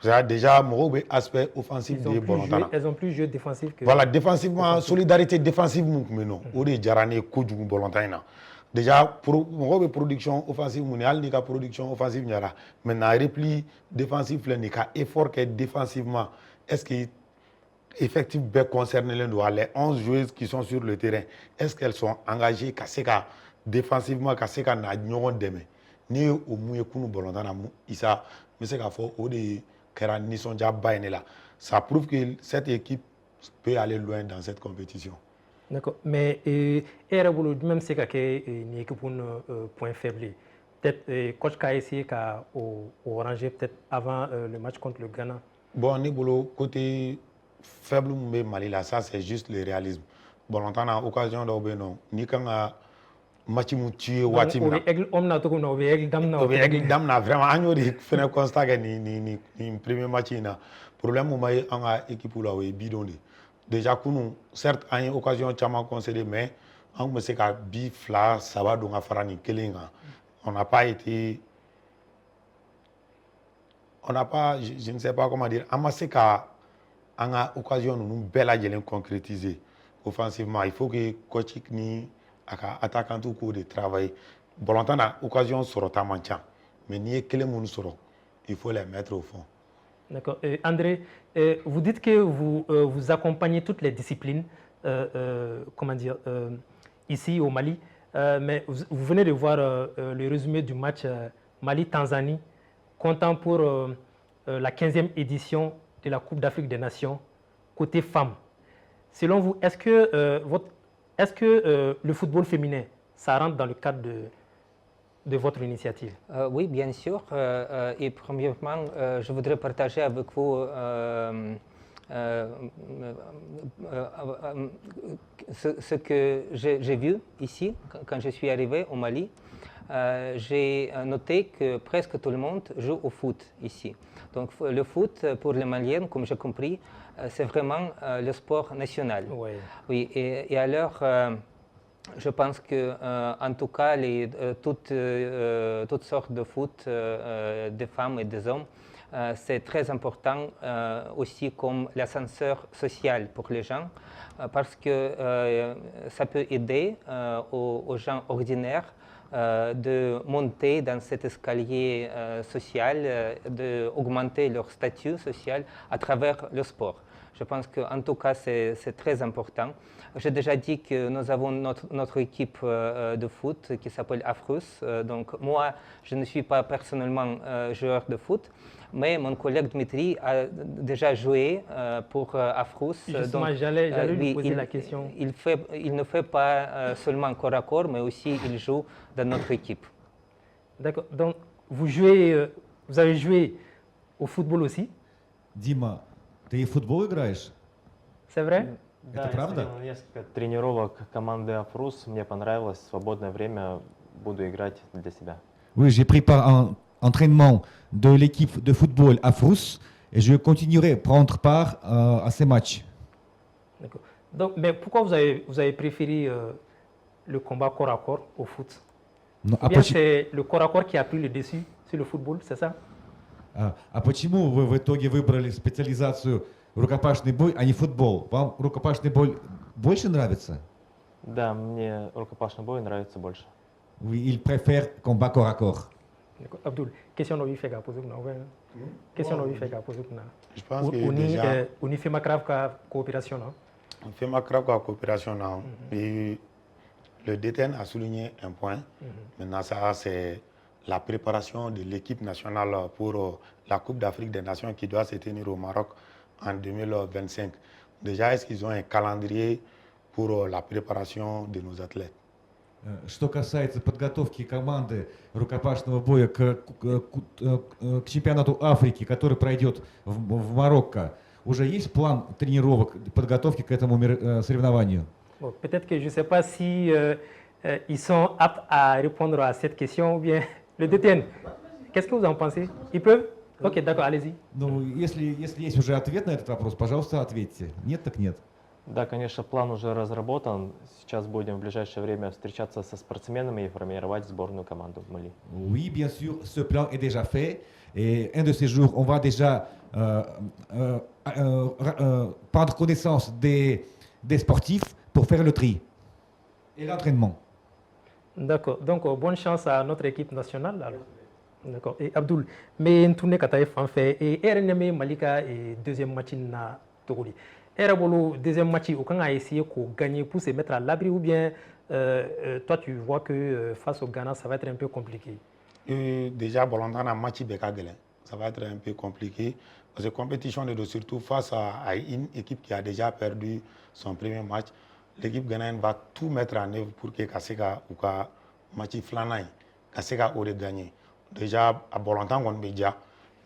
ça déjà mo aspect offensif de Bolontana elles ont plus joué défensif que voilà défensivement solidarité défensive mais non o de jarane ko jugu Bolontana déjà pour mo production offensive mondial ni ka production offensive nyara maintenant repli défensif le ni ka effort que défensivement est-ce que effectif bien concerné les 11 joueuses qui sont sur le terrain est-ce qu'elles sont engagées kaseka défensivement kaseka na nyoron deme ni au mouye kunu Bolontana isa mais c'est ka fo o de kɛra nisɔndiyaba ye ne la. Ça prouve que cette équipe peut aller loin dans cette compétition. D'accord. Mais et bolo jumɛn bɛ se ka kɛ nin équipe point faible ye? Peut-être coach ka essayé ka o ranger peut-être avant le match contre le Ghana. Bon, ne bolo côté faible mun bɛ Mali la, ça c'est juste le réalisme. Balontan na occasion dɔw bɛ yen nɔ n'i kan ka match mun tuer waati min na. O bɛ aigle homme na cogo min na, o bɛ aigle dame na. O bɛ aigle dame na vraiment an y'o de fɛnɛ constat kɛ nin premier match in na. Problème mun bɛ an ka équipe la o ye bidon de. Déjà kunun certes an ye occasion caman concédé mais an tun bɛ se ka bi 2 3 don ka fara nin kelen kan. On n'a pas, je ne sais pas comment dire, on ma se ka an ka occasion ninnu bɛɛ lajɛlen concrétiser offensivement. Il faut que coach ni a ka attaquant k'o de travailler. Balontan na occasion sɔrɔta man ca mais n'i ye kelen minnu sɔrɔ il faut les mettre au fond. D'accord. André, vous dites que vous accompagnez toutes les disciplines, comment dire, ici au Mali, mais vous venez de voir le résumé du match Mali-Tanzanie, comptant pour la 15e édition de la Coupe d'Afrique des Nations, côté femmes. Selon vous, est-ce que le football féminin, ça rentre dans le cadre de votre initiative? Oui, bien sûr. Et premièrement, je voudrais partager avec vous ce que j'ai vu ici quand je suis arrivé au Mali. J'ai noté que presque tout le monde joue au foot ici. Donc le foot, pour les Maliens, comme j'ai compris, c'est vraiment le sport national. Ouais. Oui, et alors... je pense que, en tout cas, toutes sortes de foot, des femmes et des hommes, c'est très important aussi comme l'ascenseur social pour les gens, parce que ça peut aider aux gens ordinaires de monter dans cet escalier social, d'augmenter leur statut social à travers le sport. Je pense qu'en tout cas, c'est très important. J'ai déjà dit que nous avons notre équipe de foot qui s'appelle Afrus. Donc moi, je ne suis pas personnellement joueur de foot, mais mon collègue Dmitri a déjà joué pour Afrus. Justement, j'allais lui poser la question. Il ne fait pas seulement corps à corps, mais aussi il joue dans notre équipe. D'accord. Donc vous avez joué au football aussi? Дима, ты и в футбол играешь? C'est vrai? Да, Это правда? Я смотрел несколько тренировок команды Афрус, мне понравилось, в свободное время буду играть для себя. Oui, j'ai pris part à un entraînement de l'équipe de football Afrus et je continuerai à prendre part à ces matchs. D'accord. Donc, mais pourquoi vous avez préféré le combat corps à corps au foot? Но, Ou bien c'est le corps à corps qui a pris le dessus sur le football, c'est ça? А почему вы в итоге выбрали специализацию рукопашный бой, а не футбол? Вам рукопашный бой больше нравится? Да, мне рукопашный бой нравится больше. Oui, il préfère combat corps à corps. Abdul, question no fait ka poser na question no fait ka poser na. Je pense que déjà on y fait ma grave coopération non. On fait ma grave coopération non. Et le DTN a souligné un point. Maintenant ça c'est la préparation de l'équipe nationale pour la Coupe d'Afrique des Nations qui doit se tenir au Maroc en 2025. Déjà, est-ce qu'ils ont un calendrier pour la préparation de nos athlètes? Что касается подготовки команды рукопашного боя к чемпионату Африки, который пройдет в Марокко, уже есть план тренировок, подготовки к этому соревнованию? Bon, peut-être que je ne sais pas si ils sont aptes à répondre à cette question ou bien le DTN. Qu'est-ce que vous en pensez? Ils peuvent? Ok, d'accord, allez-y. Ну, если есть уже ответ на этот вопрос, пожалуйста, ответьте. Нет, так нет. Да, конечно, план уже разработан. Сейчас будем в ближайшее время встречаться со спортсменами и формировать сборную команду в Мали. Oui, bien sûr, ce plan est déjà fait. Et un de ces jours, on va déjà prendre connaissance des sportifs pour faire le tri et l'entraînement. D'accord. Donc, bonne chance à notre équipe nationale. Alors. D'accord. Et Abdul, mais une tournée Kataïf en fait, et RNM Malika et deuxième match na Togoli. Erabolo, deuxième match, aucun a essayé de gagner pour se mettre à l'abri ou bien toi tu vois que face au Ghana ça va être un peu compliqué? Déjà, Bolanda a match Bekagele. ça va être un peu compliqué. Parce que compétition de surtout face à une équipe qui a déjà perdu son premier match, l'équipe ghanéenne va tout mettre en œuvre pour que Kaseka ou ka match flanay, Kaseka aurait gagné. Déjà à bon longtemps on déjà,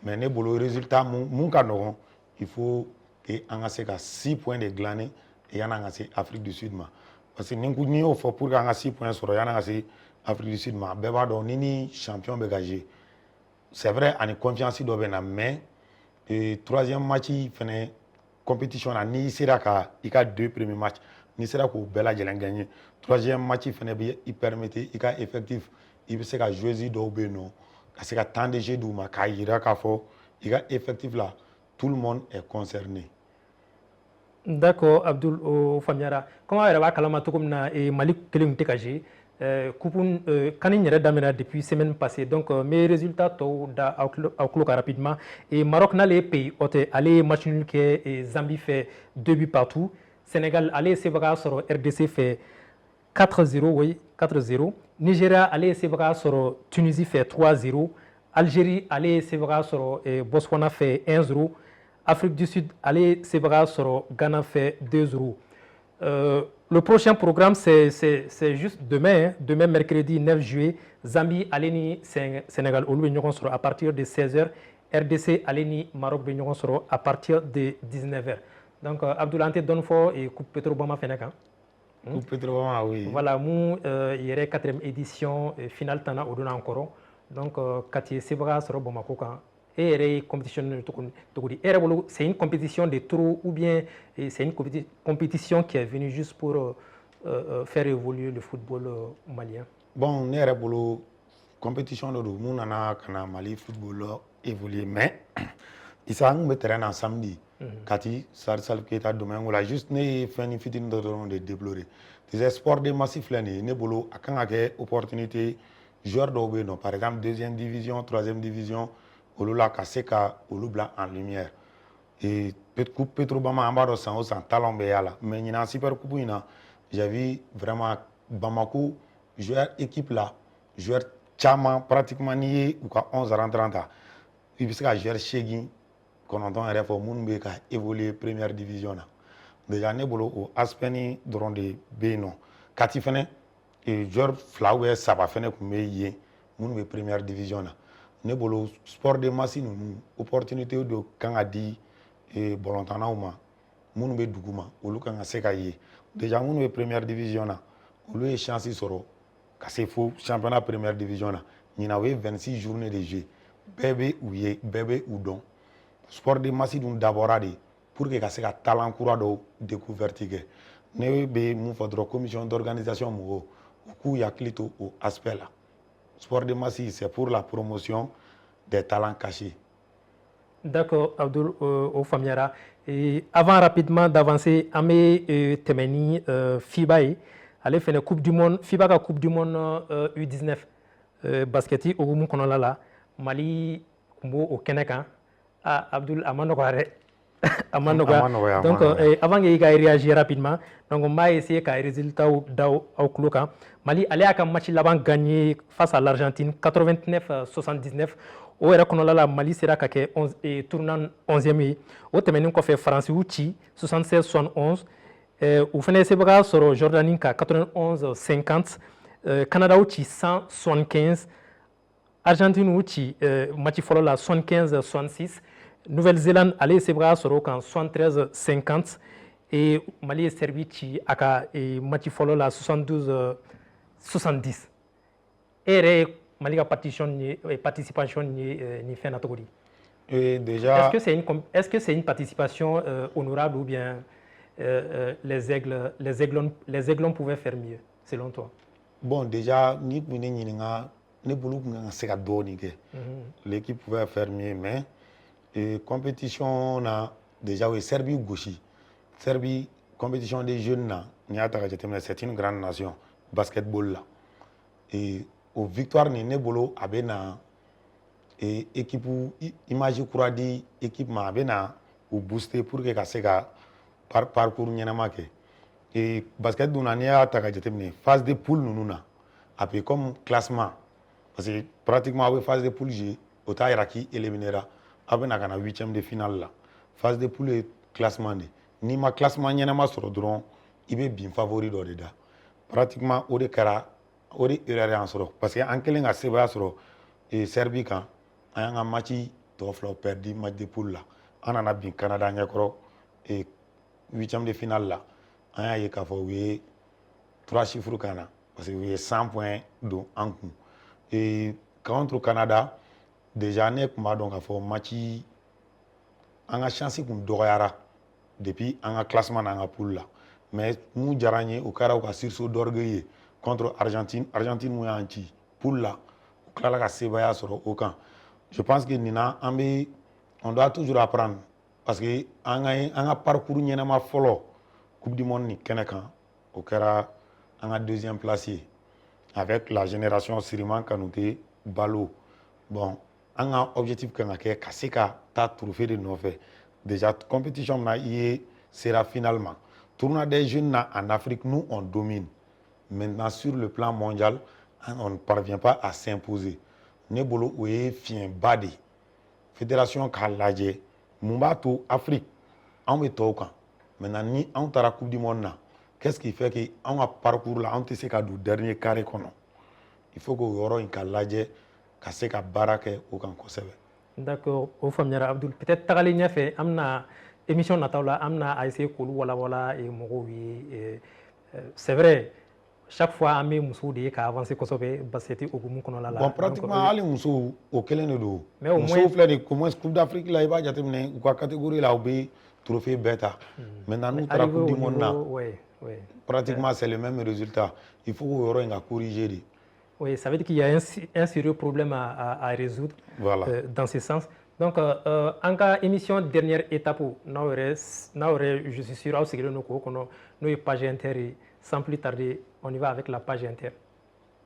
mais ne le résultat mon canon, il faut que on a 6 points de glané et on a Afrique du Sud ma. Parce que nous n'y faut pour qu'on a 6 points sur y a Afrique du Sud ma. Beba donc ni champion bégagé. C'est vrai on est confiance do bena mais et troisième match il fait compétition là ni sera ka il a 2 premiers matchs ni sera ko bela jelen gagner troisième match il fait il permettait il a effectif il peut se ka jouer do beno ka se ka temps de jeu du ma ka ira ka fo il a effectif là tout le monde est concerné. D'accord, Abdul Famiara. Comment elle va kalama tokomna et Malik Kelim Tekaji Kupun Kanin Redamena depuis semaine passée. Donc mes résultats to da outlook rapidement et Maroc n'a les pays hôte aller match nul que Zambie fait 2 buts partout. Sénégal aller Sebaka sur RDC fait 4-0 oui 4-0. Nigeria aller Sebaka sur Tunisie fait 3-0. Algérie aller Sebaka sur Botswana fait 1-0. Afrique du Sud, allez, Sebra sur Ghana fait 2-0. Le prochain programme, c'est juste demain, demain mercredi 9 juillet, Zambie, Aleni, Sénégal, au à partir de 16h, RDC, Aleni, Maroc, à partir de 19h. Donc, Abdoulante Donfo et Coupe Petrobama Feneka. Coupe Petrobama, oui. Voilà, il y aurait 4e édition, finale Tana Odona encore. Donc, Kati Sebra sur Bomako. Et c'est une compétition de trop ou bien c'est une compétition qui est venue juste pour faire évoluer le football malien. Bon, nous avons une compétition de nous avons Mali football évolué, mais il s'est un terrain samedi. Kati Sarsal Keta demain on a juste fait une fitine de déplorer. Des sports de massif là ne bolo a quand opportunité joueur d'Obeno par exemple 2e division, 3e division. Olula Kaseka, Olubla en lumière. Et Coupe Petrobama en bas de 100 talent béala. Mais il y a un super coupe, j'ai vu vraiment Bamako, joueur équipe là, joueur Tchama, pratiquement nié, ou 11 à 30 ans. Puis parce que joueur Chegin, qu'on entend un réforme, Mounbe qui a évolué première division. Déjà, nous avons au Aspeni, dans des Bénon. Katifene, et joueur Flower, ça va faire comme yé, Mounbe première division. Nebolo sport de masse une opportunité de quand a dit et bolontana ou ma munu be duguma olu kan seka yi déjà munu be première division na olu e chance soro ka se fo championnat première division na ni na we 26 journées de jeu bébé ou ye bébé ou don sport de masse dun d'abord pour que ka seka talent courant do découverte que ne be mu fodro commission d'organisation mo ku ya clito au aspect là. Sport de masse, c'est pour la promotion des talents cachés. D'accord, Abdul Ofamiara. Avant rapidement d'avancer, Amé Temeni, FIBA, allez faire une Coupe du Monde, FIBA la Coupe du Monde U19 basket, au Moukonolala, Mali, au Keneka, Abdul Amanogare. Donc, avant qu'il réagir rapidement, donc on va essayer qu'un résultat au Cloca. Mali allait à un match là-bas gagné face à l'Argentine 89-79. Au Erakonola, Mali sera qu'à tournant 11e. Au Téménin qu'on fait France Outi 76-71. Au Fénécébra sur Jordanie 91-50. Canada Outi 175. Argentine Outi match follow la 75-66. Nouvelle-Zélande allait se bras sur 73-50 et Mali est servi à match follow la 72-70. Et Mali a participation ni fait notre déjà. Est-ce que c'est une participation honorable ou bien les aiglons pouvaient faire mieux selon toi? Bon déjà l'équipe pouvait faire mieux mais et compétition na déjà oui Serbie gauchi Serbie compétition des jeunes na c'est une grande nation basketball là et au victoire ni nebolo abena et équipe image kuradi équipe ma abena ou booster pour que kaseka par parcours nyenama ke et basket duna ni ataka jetemne phase de poule nununa après comme classement parce que pratiquement oui phase de poule j'ai Ota Iraki éliminera. Abena kana 8e de finale là. Phase de poule classement de. Ni ma classement ɲɛnama sɔrɔ dɔrɔn i bɛ bin favori dɔ de da. Pratiquement o de kɛra o de erreur y'an sɔrɔ parce que an kɛlen ka sebaya sɔrɔ Serbie kan an y'an ka match tɔ fila perdu match de poule la. An nana bin Canada ɲɛkɔrɔ 8e de finale la. An y'a ye k'a fɔ u ye 3 chiffres kan na parce que u ye 100 points don an kun. Contre Canada déjà ne tun b'a dɔn k'a fɔ match an ka chance kun dɔgɔyara depuis an ka classement n'an ka poule la. Mais mun diyara n ye o kɛra u ka sursaut d'orgueil ye contre Argentine. Argentine mun y'an ci poule la u tilala ka sebaya sɔrɔ o kan. Je pense que nin na on doit toujours apprendre parce que an ka parcours ɲɛnama fɔlɔ Coupe du Monde ni kɛnɛ kan o kɛra an ka 2e place ye avec la génération Siriman Kanouté Balo. Bon an ka objectif kan ka kɛ ka se ka taa trophée de nɔfɛ. Déjà compétition na sera finalement. Tournoi des jeunes na en Afrique, nous on domine. Maintenant sur le plan mondial, on ne parvient pas à s'imposer. Ne bolo o ye fiɲɛba de. Fédération k'a lajɛ mun b'a to Afrique anw bɛ tɔw kan. Maintenant ni anw taara Coupe du Monde na, qu'est-ce qui fait que anw ka parcours la anw tɛ se ka don dernier carré kɔnɔ. Il faut que o yɔrɔ in ka lajɛ ka se ka baara kɛ o kan kosɛbɛ. D'accord, o faamuyara Abdul. Peut-être tagalen ɲɛfɛ an bɛna émission nataw la an bɛna a essayer k'olu walawala mɔgɔw ye. C'est vrai, chaque fois an bɛ musow de ye ka avancer kosɛbɛ basket hukumu kɔnɔna la. Bon pratiquement hali musow o kelen de don. Musow filɛ de au moins Coupe d'Afrique la i b'a jateminɛ u ka catégorie la u bɛ trophée bɛɛ ta. Maintenant n'u taara Coupe du Monde na pratiquement c'est le même résultat. Il faut k'o yɔrɔ in ka corriger de. Oui, ça veut dire qu'il y a un sérieux problème à résoudre dans ce sens. Donc, en cas émission dernière étape, je suis sûr, nous page inter, sans plus tarder, on y va avec la page inter.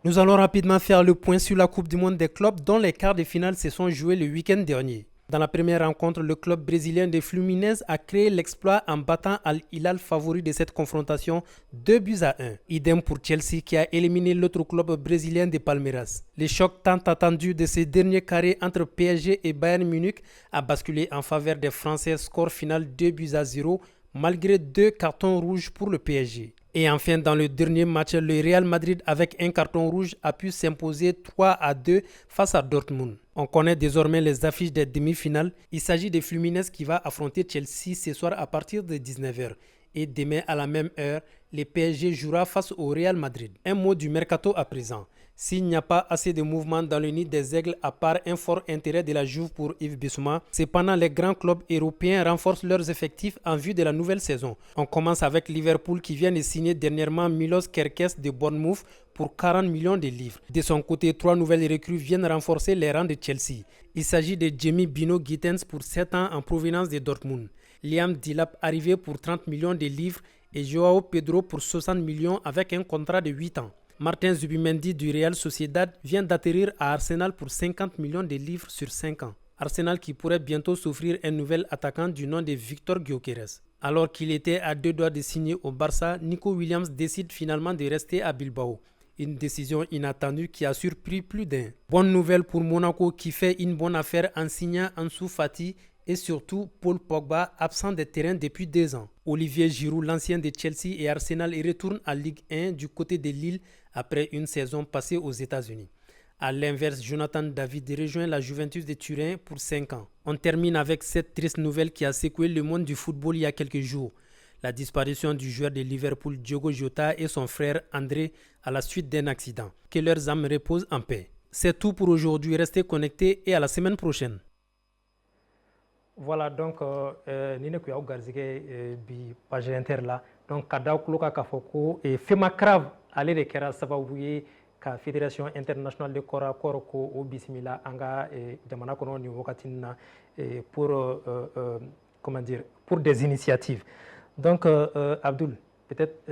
Nous allons rapidement faire le point sur la Coupe du Monde des clubs dont les quarts de finale se sont joués le week-end dernier. Dans la première rencontre, le club brésilien de Fluminense a créé l'exploit en battant Al Hilal favori de cette confrontation 2-1. Idem pour Chelsea qui a éliminé l'autre club brésilien de Palmeiras. Le choc tant attendu de ce dernier carré entre PSG et Bayern Munich a basculé en faveur des Français, score final 2-0 malgré 2 cartons rouges pour le PSG. Et enfin, dans le dernier match, le Real Madrid avec un carton rouge a pu s'imposer 3-2 face à Dortmund. On connaît désormais les affiches des demi-finales. Il s'agit de Fluminense qui va affronter Chelsea ce soir à partir de 19h. Et demain à la même heure, le PSG jouera face au Real Madrid. Un mot du mercato à présent. S'il n'y a pas assez de mouvement dans le nid des aigles à part un fort intérêt de la Juve pour Yves Bissouma, cependant les grands clubs européens renforcent leurs effectifs en vue de la nouvelle saison. On commence avec Liverpool qui vient de signer dernièrement Milos Kerkez de Bournemouth pour 40 millions de livres. De son côté, 3 nouvelles recrues viennent renforcer les rangs de Chelsea. Il s'agit de Jamie Bino Gittens pour 7 ans en provenance de Dortmund, Liam Delap arrivé pour 30 millions de livres et Joao Pedro pour 60 millions avec un contrat de 8 ans. Martin Zubimendi du Real Sociedad vient d'atterrir à Arsenal pour 50 millions de livres sur 5 ans. Arsenal qui pourrait bientôt s'offrir un nouvel attaquant du nom de Victor Gyökeres. Alors qu'il était à 2 doigts de signer au Barça, Nico Williams décide finalement de rester à Bilbao. Une décision inattendue qui a surpris plus d'un. Bonne nouvelle pour Monaco qui fait une bonne affaire en signant Ansu Fati et surtout Paul Pogba, absent des terrains depuis 2 ans. Olivier Giroud, l'ancien de Chelsea et Arsenal, y retourne à Ligue 1 du côté de Lille après une saison passée aux États-Unis. À l'inverse, Jonathan David rejoint la Juventus de Turin pour 5 ans. On termine avec cette triste nouvelle qui a secoué le monde du football il y a quelques jours. La disparition du joueur de Liverpool Diogo Jota et son frère André à la suite d'un accident. Que leurs âmes reposent en paix. C'est tout pour aujourd'hui. Restez connectés et à la semaine prochaine. Voilà, donc, ni ne kuyaw garzige bi page inter la. Donc, kada kuloka kafoko et Femakrav ale de kera sababu ye ka Fédération internationale de kora koroko o bismila anga jamana kono ni wakati na pour comment dire, pour des initiatives. Donc, Abdul, peut-être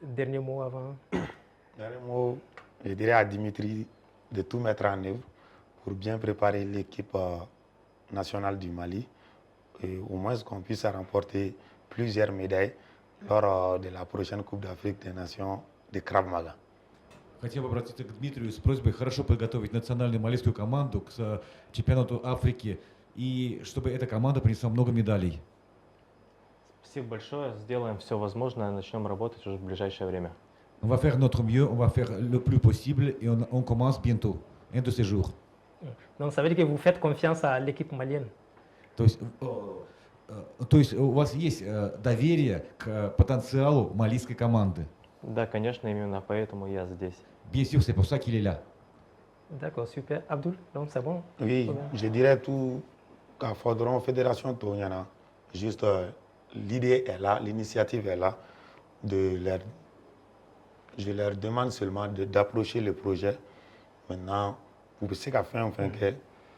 dernier mot avant. Dernier mot, je dirais à Dimitri de tout mettre en œuvre pour bien préparer l'équipe nationale du Mali et au moins qu'on puisse remporter plusieurs médailles lors de la prochaine Coupe d'Afrique des Nations de Krav Maga. Хотел бы обратиться к Дмитрию с просьбой хорошо подготовить национальную малийскую команду к чемпионату Африки и чтобы эта команда принесла много медалей. Спасибо большое. Сделаем все возможное, начнем работать уже в ближайшее время. On va faire notre mieux, on va faire le plus possible et on commence bientôt, un de ces jours. Donc ça veut dire que vous faites confiance à l'équipe malienne. То есть у вас есть доверие к потенциалу малийской команды? Да, конечно, именно поэтому я здесь. Bien sûr, c'est pour ça qu'il est là. D'accord, super. Abdul, donc c'est bon? Oui, je dirais tout qu'à Fordron Fédération Tonyana, juste l'idée est là, l'initiative est là. Je leur demande seulement d'approcher le projet. Maintenant, pour ce qu'a fait,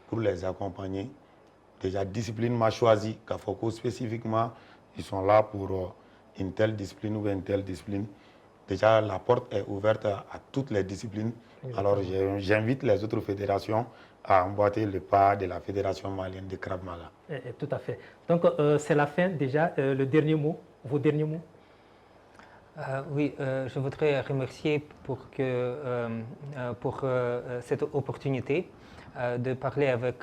pour les accompagner. Déjà, discipline m'a choisi, Kafoko spécifiquement, ils sont là pour une telle discipline ou une telle discipline. Déjà, la porte est ouverte à toutes les disciplines. Alors, j'invite les autres fédérations à emboîter le pas de la Fédération malienne de Krav Maga. Tout à fait. Donc, c'est la fin déjà. Le dernier mot, vos derniers mots? Oui, je voudrais remercier pour cette opportunité de parler avec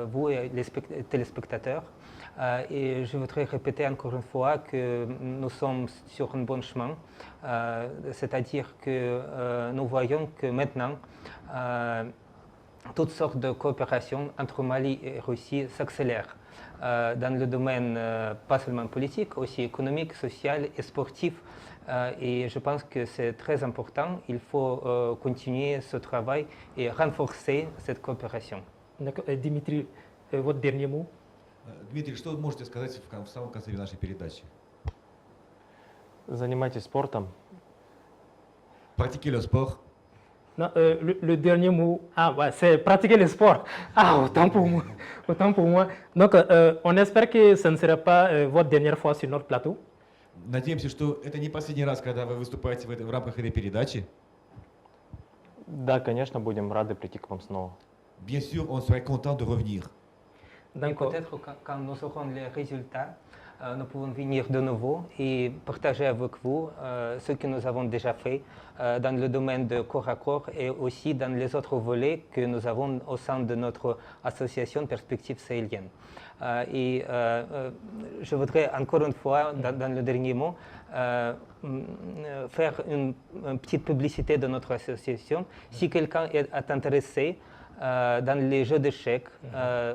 vous et les téléspectateurs. Et je voudrais répéter encore une fois que nous sommes sur un bon chemin, c'est-à-dire que nous voyons que maintenant, toutes sortes de coopérations entre Mali et Russie s'accélèrent dans le domaine pas seulement politique, aussi économique, social et sportif. Et je pense que c'est très important. Il faut continuer ce travail et renforcer cette coopération. D'accord. Dimitri, votre dernier mot? Дмитрий, что вы можете сказать в самом конце нашей передачи? Занимайтесь спортом. Pratiquez le sport. Non, le dernier mot, c'est pratiquer le sport. Autant pour moi. Autant pour moi. Donc, on espère que ce ne sera pas votre dernière fois sur notre plateau. Надеемся, что это не последний раз, когда вы выступаете в рамках этой передачи. Да, конечно, будем рады прийти к вам снова. Bien sûr, on serait content de revenir. Peut-être quand nous aurons les résultats, nous pouvons venir de nouveau et partager avec vous ce que nous avons déjà fait dans le domaine de corps à corps et aussi dans les autres volets que nous avons au sein de notre association Perspective Sahélienne. Et je voudrais encore une fois, dans le dernier mot, faire une petite publicité de notre association. Si quelqu'un est intéressé dans les jeux d'échecs,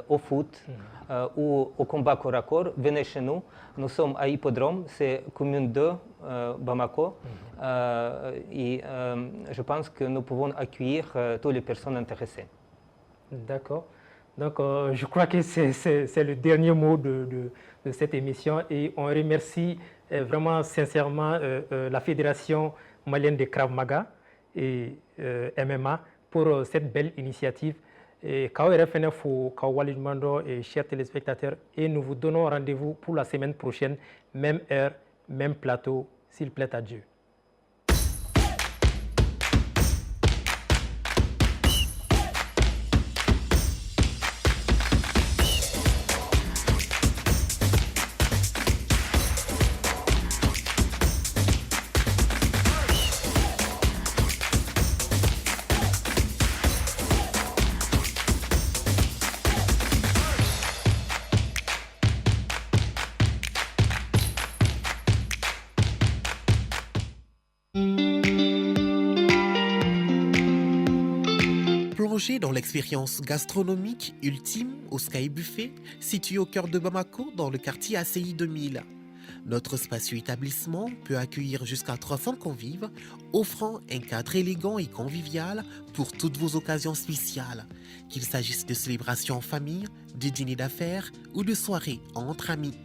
au foot ou au combat corps à corps, venez chez nous. Nous sommes à Hippodrome, c'est commune 2, Bamako. Et je pense que nous pouvons accueillir toutes les personnes intéressées. D'accord. Donc, je crois que c'est le dernier mot de cette émission et on remercie vraiment sincèrement la Fédération malienne de Krav Maga et MMA pour cette belle initiative. Et chers téléspectateurs, et nous vous donnons rendez-vous pour la semaine prochaine, même heure, même plateau, s'il plaît à Dieu. Plongez dans l'expérience gastronomique ultime au Sky Buffet, situé au cœur de Bamako, dans le quartier ACI 2000. Notre spacieux établissement peut accueillir jusqu'à 300 convives, offrant un cadre élégant et convivial pour toutes vos occasions spéciales, qu'il s'agisse de célébrations en famille, de dîners d'affaires ou de soirées entre amis.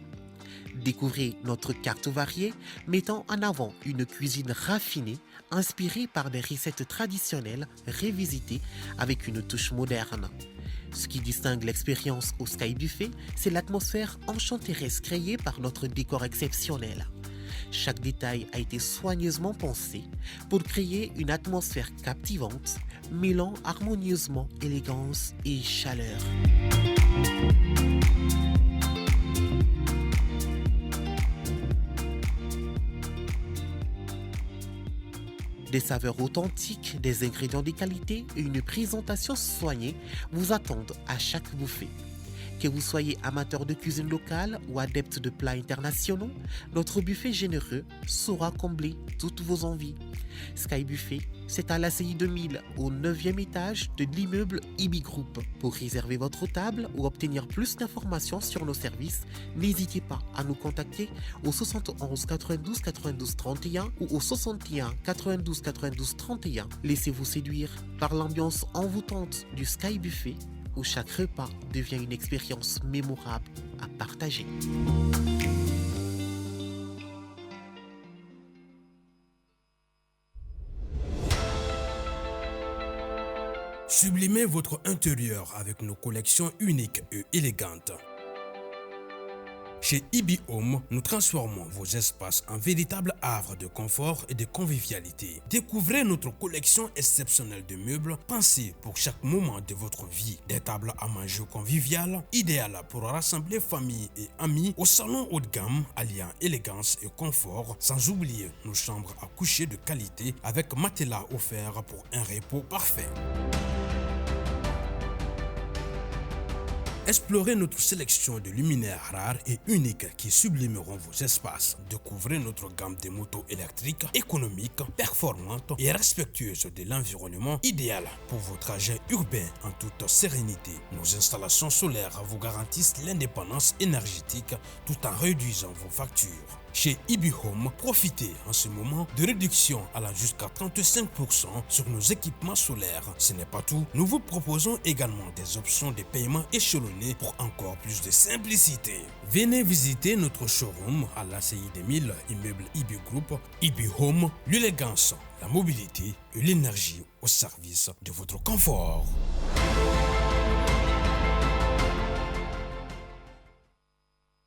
Découvrez notre carte variée mettant en avant une cuisine raffinée inspirée par des recettes traditionnelles revisitées avec une touche moderne. Ce qui distingue l'expérience au Sky Buffet, c'est l'atmosphère enchanteresse créée par notre décor exceptionnel. Chaque détail a été soigneusement pensé pour créer une atmosphère captivante, mêlant harmonieusement élégance et chaleur. Des saveurs authentiques, des ingrédients de qualité et une présentation soignée vous attendent à chaque bouffée. Que vous soyez amateur de cuisine locale ou adepte de plats internationaux, notre buffet généreux saura combler toutes vos envies. Sky Buffet, c'est à l'ACI 2000, au 9e étage de l'immeuble IBI Group. Pour réserver votre table ou obtenir plus d'informations sur nos services, n'hésitez pas à nous contacter au 71 92 92 31 ou au 61 92 92 31. Laissez-vous séduire par l'ambiance envoûtante du Sky Buffet, où chaque repas devient une expérience mémorable à partager. Sublimez votre intérieur avec nos collections uniques et élégantes. Chez IBI Home, nous transformons vos espaces en véritables havres de confort et de convivialité. Découvrez notre collection exceptionnelle de meubles pensés pour chaque moment de votre vie. Des tables à manger conviviales, idéales pour rassembler famille et amis, au salon haut de gamme, alliant élégance et confort, sans oublier nos chambres à coucher de qualité avec matelas offerts pour un repos parfait. Explorez notre sélection de luminaires rares et uniques qui sublimeront vos espaces. Découvrez notre gamme de motos électriques, économiques, performantes et respectueuses de l'environnement, idéales pour vos trajets urbains en toute sérénité. Nos installations solaires vous garantissent l'indépendance énergétique tout en réduisant vos factures. Chez IBI Home, profitez en ce moment de réductions allant jusqu'à 35% sur nos équipements solaires. Ce n'est pas tout, nous vous proposons également des options de paiement échelonnées pour encore plus de simplicité. Venez visiter notre showroom à l'ACI 2000, immeuble IBI Group. IBI Home, l'élégance, la mobilité et l'énergie au service de votre confort.